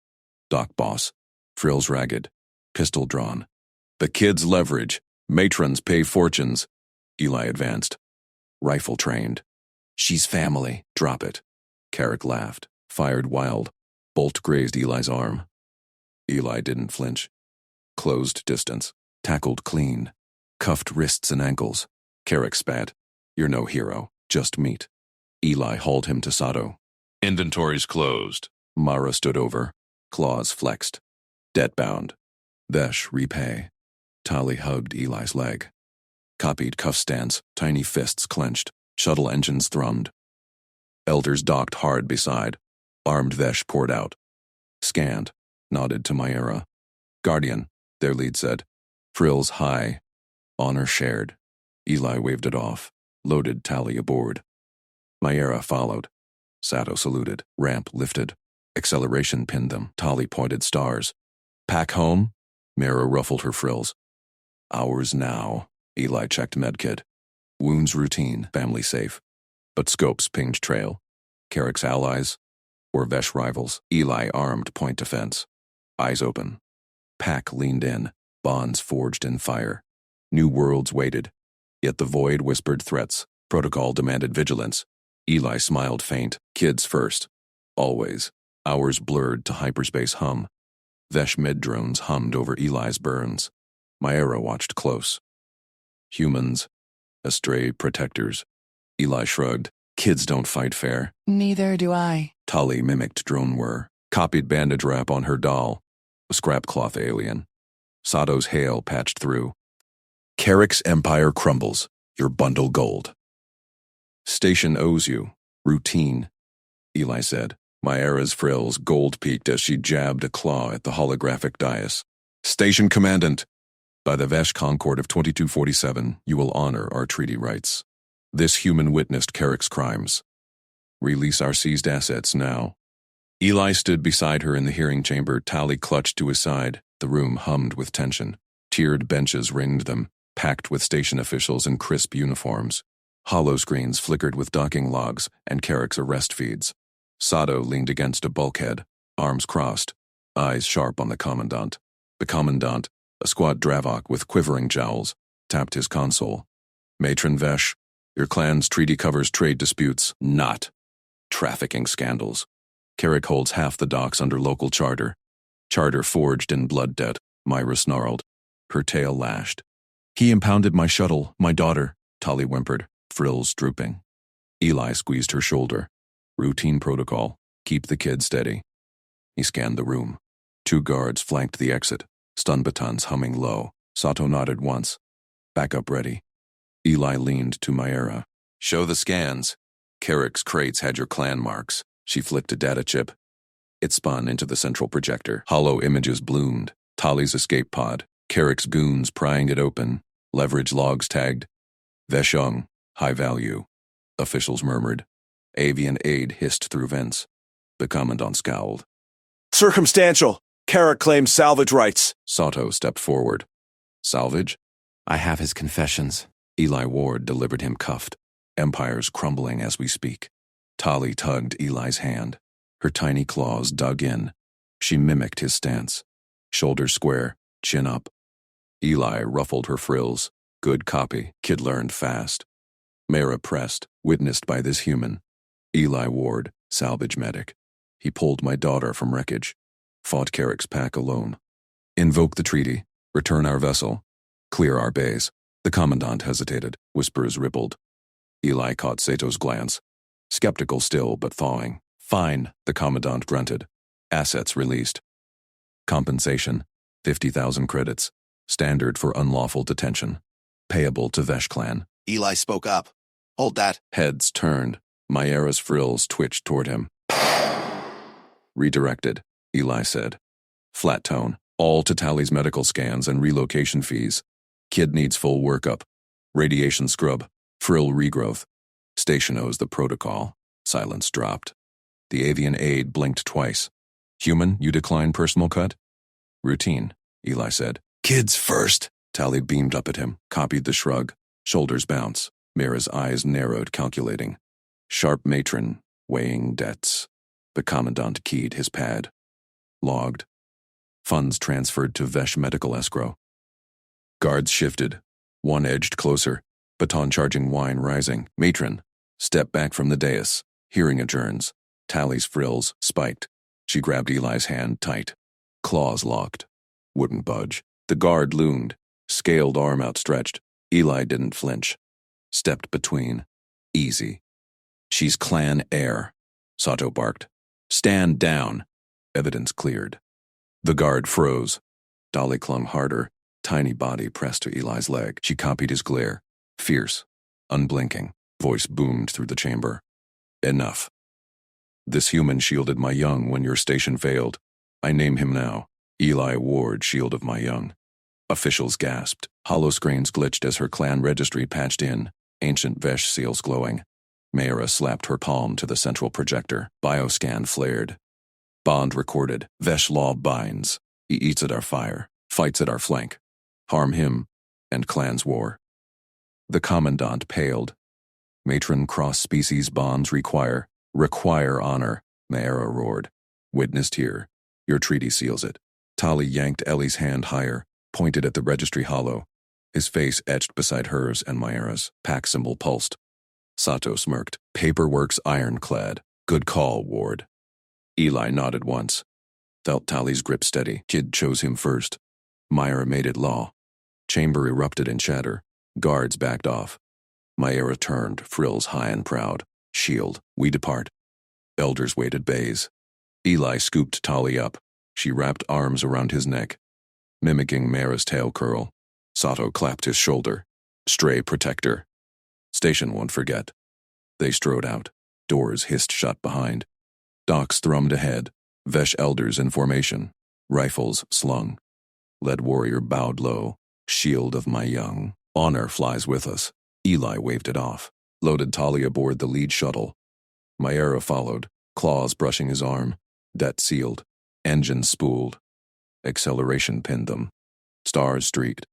Doc boss. Frills ragged. Pistol drawn. The kids leverage. Matrons pay fortunes. Eli advanced. Rifle trained. She's family. Drop it. Carrick laughed. Fired wild. Bolt grazed Eli's arm. Eli didn't flinch. Closed distance. Tackled clean. Cuffed wrists and ankles. Carrick spat. You're no hero. Just meat. Eli hauled him to Sato. Inventories closed. Mara stood over. Claws flexed. Debt-bound. Vesh repay. Tali hugged Eli's leg. Copied cuff stance. Tiny fists clenched. Shuttle engines thrummed. Elders docked hard beside. Armed Vesh poured out. Scanned. Nodded to Myra. Guardian, their lead said. Frills high. Honor shared. Eli waved it off. Loaded Tally aboard. Myra followed. Sato saluted. Ramp lifted. Acceleration pinned them. Tali pointed stars. Pack home? Myra ruffled her frills. Hours now. Eli checked medkit. Wounds routine. Family safe. But scopes pinged trail. Carrick's allies? Or Vesh rivals? Eli armed point defense. Eyes open. Pack leaned in. Bonds forged in fire. New worlds waited. Yet the void whispered threats. Protocol demanded vigilance. Eli smiled faint. Kids first. Always. Hours blurred to hyperspace hum. Vesh mid-drones hummed over Eli's burns. Myra watched close. Humans. Astray protectors. Eli shrugged. Kids don't fight fair. Neither do I. Tali mimicked drone whir. Copied bandage wrap on her doll. A scrap cloth alien. Sato's hail patched through. Carrick's empire crumbles. Your bundle gold. Station owes you. Routine, Eli said. Myra's frills gold-peaked as she jabbed a claw at the holographic dais. Station Commandant, by the Vesh Concord of 2247, you will honor our treaty rights. This human witnessed Carrick's crimes. Release our seized assets now. Eli stood beside her in the hearing chamber, Tali clutched to his side. The room hummed with tension. Tiered benches ringed them, packed with station officials in crisp uniforms. Hollow screens flickered with docking logs and Carrick's arrest feeds. Sato leaned against a bulkhead, arms crossed, eyes sharp on the Commandant. The Commandant, a squat Dravok with quivering jowls, tapped his console. Matron Vesh, your clan's treaty covers trade disputes, not trafficking scandals. Carrick holds half the docks under local charter. Charter forged in blood debt, Myra snarled. Her tail lashed. He impounded my shuttle, my daughter, Tali whimpered, frills drooping. Eli squeezed her shoulder. Routine protocol. Keep the kid steady. He scanned the room. 2 guards flanked the exit, stun batons humming low. Sato nodded once. Backup ready. Eli leaned to Myra. Show the scans. Carrick's crates had your clan marks. She flicked a data chip. It spun into the central projector. Hollow images bloomed. Tali's escape pod. Carrick's goons prying it open. Leverage logs tagged. Veshung, high value. Officials murmured. Avian aid hissed through vents. The Commandant scowled. Circumstantial. Carrick claims salvage rights. Sato stepped forward. Salvage? I have his confessions. Eli Ward delivered him cuffed. Empires crumbling as we speak. Tali tugged Eli's hand. Her tiny claws dug in. She mimicked his stance. Shoulders square, chin up. Eli ruffled her frills. Good copy. Kid learned fast. Myra pressed, witnessed by this human. Eli Ward, salvage medic. He pulled my daughter from wreckage. Fought Carrick's pack alone. Invoke the treaty. Return our vessel. Clear our bays. The Commandant hesitated. Whispers rippled. Eli caught Sato's glance. Skeptical still, but thawing. Fine, the Commandant grunted. Assets released. Compensation, 50,000 credits. Standard for unlawful detention. Payable to Vesh clan. Eli spoke up. Hold that. Heads turned. Myra's frills twitched toward him. Redirected, Eli said. Flat tone. All to Tali's medical scans and relocation fees. Kid needs full workup. Radiation scrub. Frill regrowth. Station owes the protocol. Silence dropped. The avian aide blinked twice. Human, you decline personal cut? Routine, Eli said. Kids first. Tali beamed up at him, copied the shrug. Shoulders bounce. Mira's eyes narrowed, calculating. Sharp matron, weighing debts. The Commandant keyed his pad. Logged. Funds transferred to Vesh medical escrow. Guards shifted. One edged closer. Baton charging wine rising. Matron. Step back from the dais. Hearing adjourns. Tali's frills spiked. She grabbed Eli's hand tight. Claws locked. Wouldn't budge. The guard loomed. Scaled arm outstretched. Eli didn't flinch. Stepped between. Easy. She's clan heir. Sato barked. Stand down. Evidence cleared. The guard froze. Dolly clung harder. Tiny body pressed to Eli's leg. She copied his glare. Fierce. Unblinking. Voice boomed through the chamber. Enough. This human shielded my young when your station failed. I name him now. Eli Ward, shield of my young. Officials gasped. Hollow screens glitched as her clan registry patched in. Ancient Vesh seals glowing. Mayra slapped her palm to the central projector. Bioscan flared. Bond recorded. Vesh law binds. He eats at our fire. Fights at our flank. Harm him. And clans war. The Commandant paled. Matron cross-species bonds require honor, Mayra roared. Witnessed here. Your treaty seals it. Tali yanked Ellie's hand higher, pointed at the registry hollow. His face etched beside hers and Myra's. Pack symbol pulsed. Sato smirked. Paperwork's ironclad. Good call, Ward. Eli nodded once. Felt Tali's grip steady. Kid chose him first. Myra made it law. Chamber erupted in chatter. Guards backed off. Myra turned, frills high and proud. Shield, we depart. Elders waited bays. Eli scooped Tali up. She wrapped arms around his neck. Mimicking Myra's tail curl, Sato clapped his shoulder. Stray protector. Station won't forget. They strode out. Doors hissed shut behind. Docks thrummed ahead. Vesh elders in formation. Rifles slung. Lead warrior bowed low. Shield of my young. Honor flies with us. Eli waved it off. Loaded Tali aboard the lead shuttle. Myra followed, claws brushing his arm. Det sealed. Engines spooled. Acceleration pinned them. Stars streaked.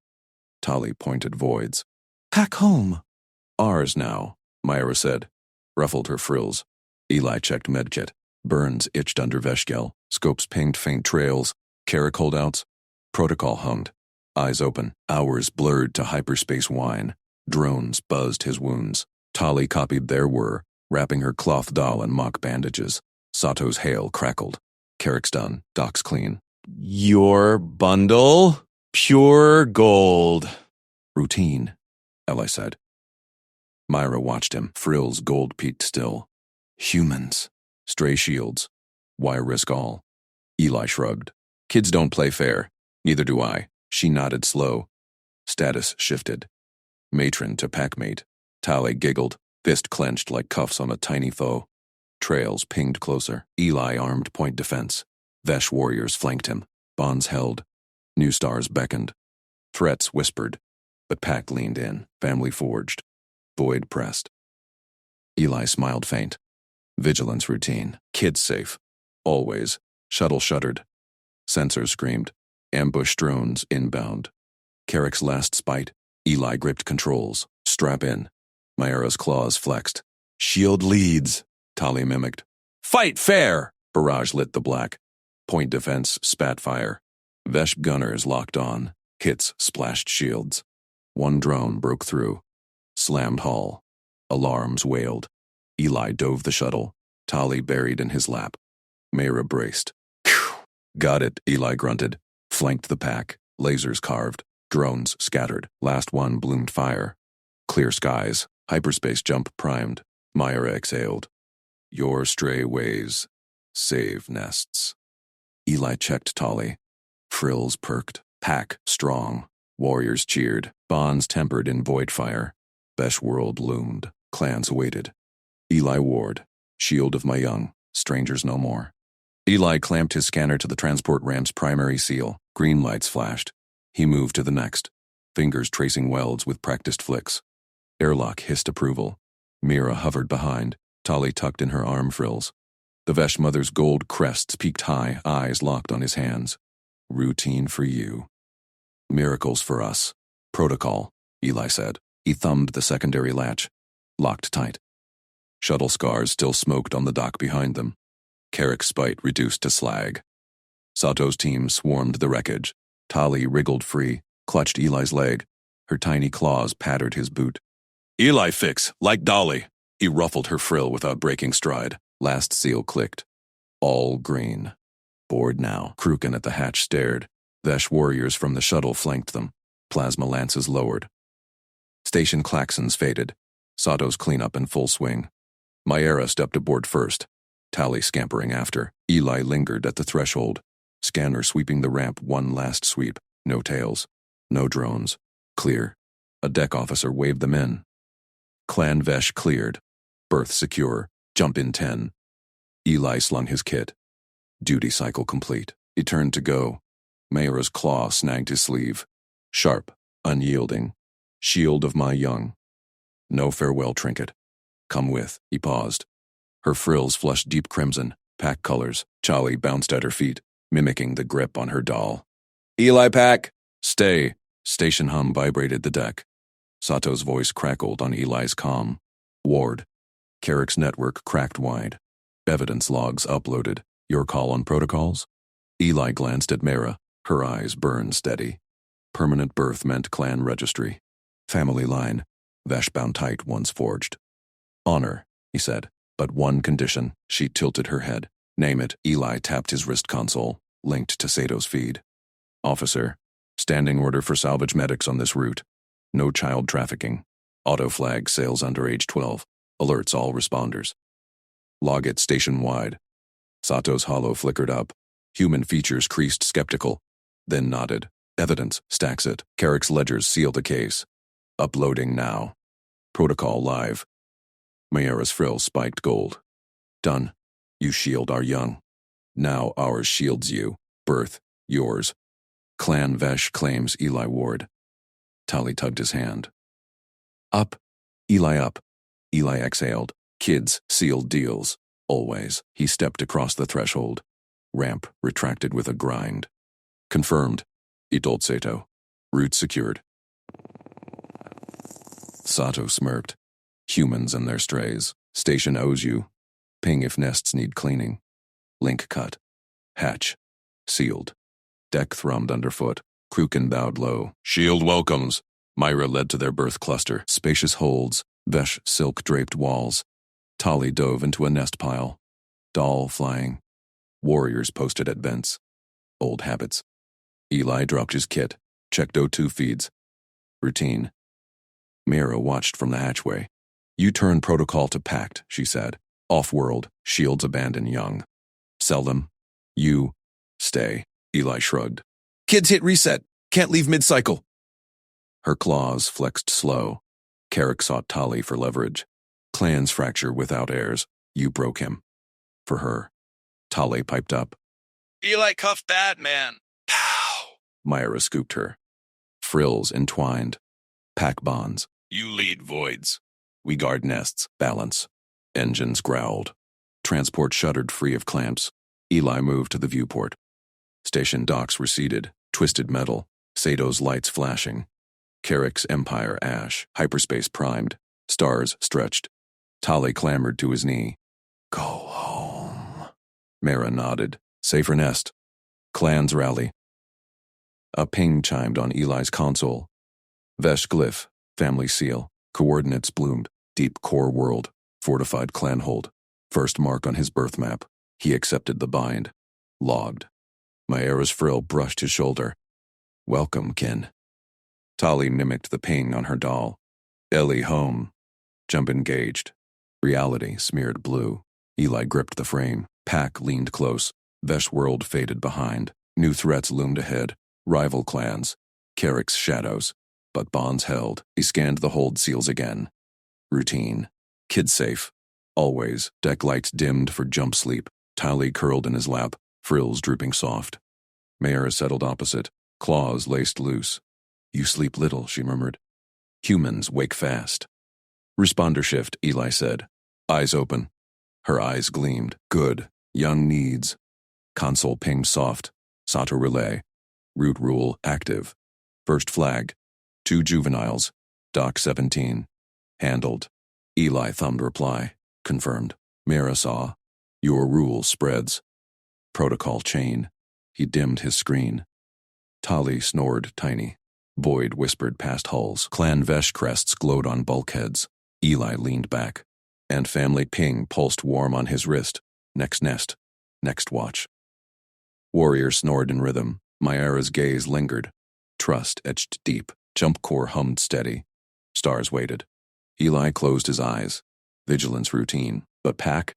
Tali pointed voids. Pack home. Ours now, Myra said. Ruffled her frills. Eli checked medkit. Burns itched under Veshgel. Scopes pinged faint trails. Carrick holdouts. Protocol hummed. Eyes open. Hours blurred to hyperspace whine. Drones buzzed his wounds. Tali copied their whir, wrapping her cloth doll in mock bandages. Sato's hail crackled. Carrick's done. Docks clean. Your bundle? Pure gold. Routine, Eli said. Myra watched him, frills gold-peaked still. Humans. Stray shields. Why risk all? Eli shrugged. Kids don't play fair. Neither do I. She nodded slow. Status shifted. Matron to packmate. Tali giggled, fist clenched like cuffs on a tiny foe. Trails pinged closer. Eli armed point defense. Vesh warriors flanked him. Bonds held. New stars beckoned. Threats whispered. But Pack leaned in. Family forged. Void pressed. Eli smiled faint. Vigilance routine. Kids safe. Always. Shuttle shuddered. Sensors screamed. Ambush drones inbound. Carrick's last spite. Eli gripped controls. Strap in. Myra's claws flexed. Shield leads, Tali mimicked. Fight fair! Barrage lit the black. Point defense spat fire. Vesh gunners locked on. Hits splashed shields. One drone broke through. Slammed hull. Alarms wailed. Eli dove the shuttle. Tali buried in his lap. Myra braced. Phew. Got it, Eli grunted. Flanked the pack. Lasers carved. Drones scattered. Last one bloomed fire. Clear skies. Hyperspace jump primed. Myra exhaled. Your stray ways save nests. Eli checked Tali. Frills perked. Pack strong. Warriors cheered. Bonds tempered in void fire. Vesh world loomed. Clans waited. Eli Ward. Shield of my young. Strangers no more. Eli clamped his scanner to the transport ramp's primary seal. Green lights flashed. He moved to the next. Fingers tracing welds with practiced flicks. Airlock hissed approval. Mira hovered behind. Tali tucked in her arm frills. The Vesh mother's gold crests peaked high, eyes locked on his hands. Routine for you. Miracles for us. Protocol, Eli said. He thumbed the secondary latch. Locked tight. Shuttle scars still smoked on the dock behind them. Carrick's spite reduced to slag. Sato's team swarmed the wreckage. Tali wriggled free, clutched Eli's leg. Her tiny claws pattered his boot. Eli fix, like Dolly. He ruffled her frill without breaking stride. Last seal clicked. All green. Board now. Kruken at the hatch stared. Vesh warriors from the shuttle flanked them. Plasma lances lowered. Station klaxons faded. Sato's cleanup in full swing. Myra stepped aboard first. Tali scampering after. Eli lingered at the threshold. Scanner sweeping the ramp one last sweep. No tails. No drones. Clear. A deck officer waved them in. Clan Vesh cleared. Berth secure. Jump in 10. Eli slung his kit. Duty cycle complete. He turned to go. Myra's claw snagged his sleeve. Sharp. Unyielding. Shield of my young. No farewell trinket. Come with. He paused. Her frills flushed deep crimson. Pack colors. Tali bounced at her feet, mimicking the grip on her doll. Eli Pack! Stay. Station hum vibrated the deck. Sato's voice crackled on Eli's comm. Ward. Carrick's network cracked wide. Evidence logs uploaded. Your call on protocols? Eli glanced at Myra. Her eyes burned steady. Permanent birth meant clan registry. Family line. Vesh bound tight once forged. Honor, he said, but one condition. She tilted her head. Name it. Eli tapped his wrist console, linked to Sato's feed. Officer, standing order for salvage medics on this route. No child trafficking. Auto flag sales under age 12. Alerts all responders. Log it station-wide. Sato's holo flickered up. Human features creased skeptical, then nodded. Evidence, stacks it. Carrick's ledgers seal the case. Uploading now. Protocol live. Mayara's frill spiked gold. Done. You shield our young. Now ours shields you. Birth, yours. Clan Vesh claims Eli Ward. Tali tugged his hand. Up. Eli up. Eli exhaled. Kids, sealed deals. Always. He stepped across the threshold. Ramp retracted with a grind. Confirmed, he told Sato. Route secured. Sato smirked. Humans and their strays. Station owes you. Ping if nests need cleaning. Link cut. Hatch. Sealed. Deck thrummed underfoot. Kruken bowed low. Shield welcomes. Myra led to their berth cluster. Spacious holds. Vesh silk-draped walls. Tali dove into a nest pile. Doll flying. Warriors posted at vents. Old habits. Eli dropped his kit. Checked O2 feeds. Routine. Mira watched from the hatchway. U-turn protocol to packed, she said. Off-world, shields abandon young. Sell them. You. Stay. Eli shrugged. Kids hit reset. Can't leave mid-cycle. Her claws flexed slow. Carrick sought Tali for leverage. Clans fracture without heirs. You broke him. For her. Tali piped up. Eli cuffed bad, man. Pow! Myra scooped her. Frills entwined. Pack bonds. You lead voids. We guard nests. Balance. Engines growled. Transport shuddered free of clamps. Eli moved to the viewport. Station docks receded. Twisted metal. Sato's lights flashing. Carrick's empire ash. Hyperspace primed. Stars stretched. Tali clambered to his knee. Go home. Mara nodded. Safer nest. Clans rally. A ping chimed on Eli's console. Vesh glyph. Family seal. Coordinates bloomed. Deep core world. Fortified clan hold. First mark on his birth map. He accepted the bind. Logged. Myra's frill brushed his shoulder. Welcome, kin. Tali mimicked the ping on her doll. Ellie home. Jump engaged. Reality smeared blue. Eli gripped the frame. Pack leaned close. Vesh world faded behind. New threats loomed ahead. Rival clans. Carrick's shadows. But bonds held. He scanned the hold seals again. Routine. Kid safe. Always. Deck lights dimmed for jump sleep. Tali curled in his lap. Frills drooping soft. Mayra settled opposite. Claws laced loose. You sleep little, she murmured. Humans wake fast. Responder shift, Eli said. Eyes open. Her eyes gleamed. Good. Young needs. Console pinged soft. Sato relay. Route rule active. First flag. 2 juveniles. Doc 17. Handled. Eli thumbed reply. Confirmed. Mira saw. Your rule spreads. Protocol chain. He dimmed his screen. Tali snored tiny. Boyd whispered past hulls. Clan Vesh crests glowed on bulkheads. Eli leaned back. And family ping pulsed warm on his wrist. Next nest. Next watch. Warrior snored in rhythm. Myra's gaze lingered. Trust etched deep. Jump core hummed steady. Stars waited. Eli closed his eyes. Vigilance routine. But pack?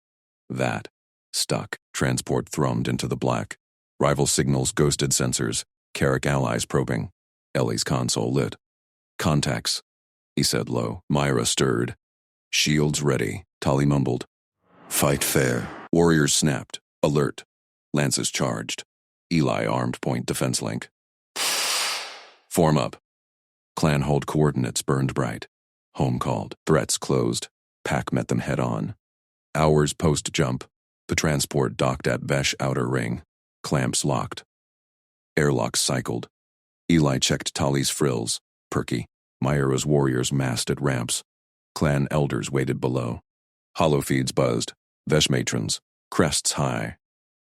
That. Stuck. Transport thrummed into the black. Rival signals ghosted sensors. Carrick allies probing. Ellie's console lit. Contacts, he said low. Myra stirred. Shields ready, Tali mumbled. Fight fair. Warriors snapped. Alert. Lances charged. Eli armed point defense link. Form up. Clan hold coordinates burned bright. Home called. Threats closed. Pack met them head on. Hours post-jump. The transport docked at Vesh outer ring. Clamps locked. Airlocks cycled. Eli checked Tali's frills. Perky. Myra's warriors massed at ramps. Clan elders waited below. Hollow feeds buzzed. Vesh matrons. Crests high.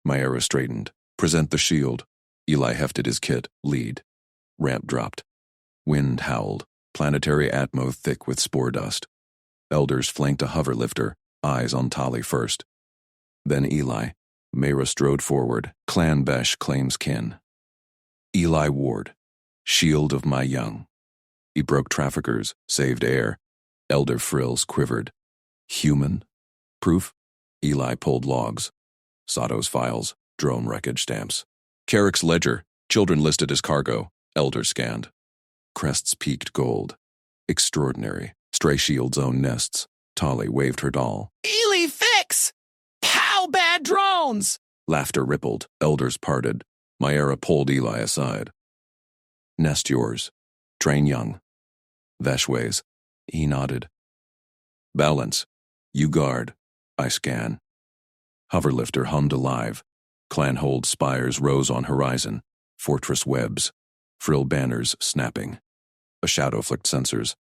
Myra straightened. Present the shield. Eli hefted his kit. Lead. Ramp dropped. Wind howled. Planetary atmo thick with spore dust. Elders flanked a hover lifter, eyes on Tali first. Then Eli. Mayra strode forward. Clan Besh claims kin. Eli Ward. Shield of my young. He broke traffickers, saved air. Elder frills quivered. Human? Proof? Eli pulled logs. Sato's files, drone wreckage stamps. Carrick's ledger, children listed as cargo. Elder scanned. Crests peaked gold. Extraordinary. Stray Shield's own nests. Tali waved her doll. Ely fix! Pow bad drones! Laughter rippled. Elders parted. Myera pulled Eli aside. Nest yours. Train young. Veshways. He nodded. Balance. You guard. I scan. Hoverlifter hummed alive. Clanhold spires rose on horizon. Fortress webs. Frill banners snapping. A shadow flicked sensors.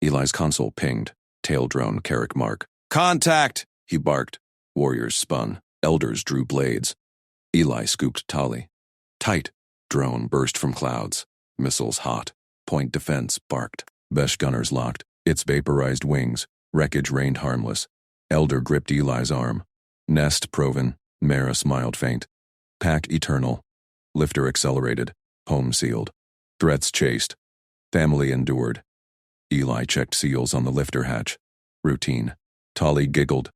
Eli's console pinged. Tail drone Carrick mark. Contact! He barked. Warriors spun. Elders drew blades. Eli scooped Tali. Tight. Drone burst from clouds. Missiles hot. Point defense barked. Besh gunners locked. Its vaporized wings. Wreckage rained harmless. Elder gripped Eli's arm. Nest proven. Mara smiled faint. Pack eternal. Lifter accelerated. Home sealed. Threats chased. Family endured. Eli checked seals on the lifter hatch. Routine. Tali giggled.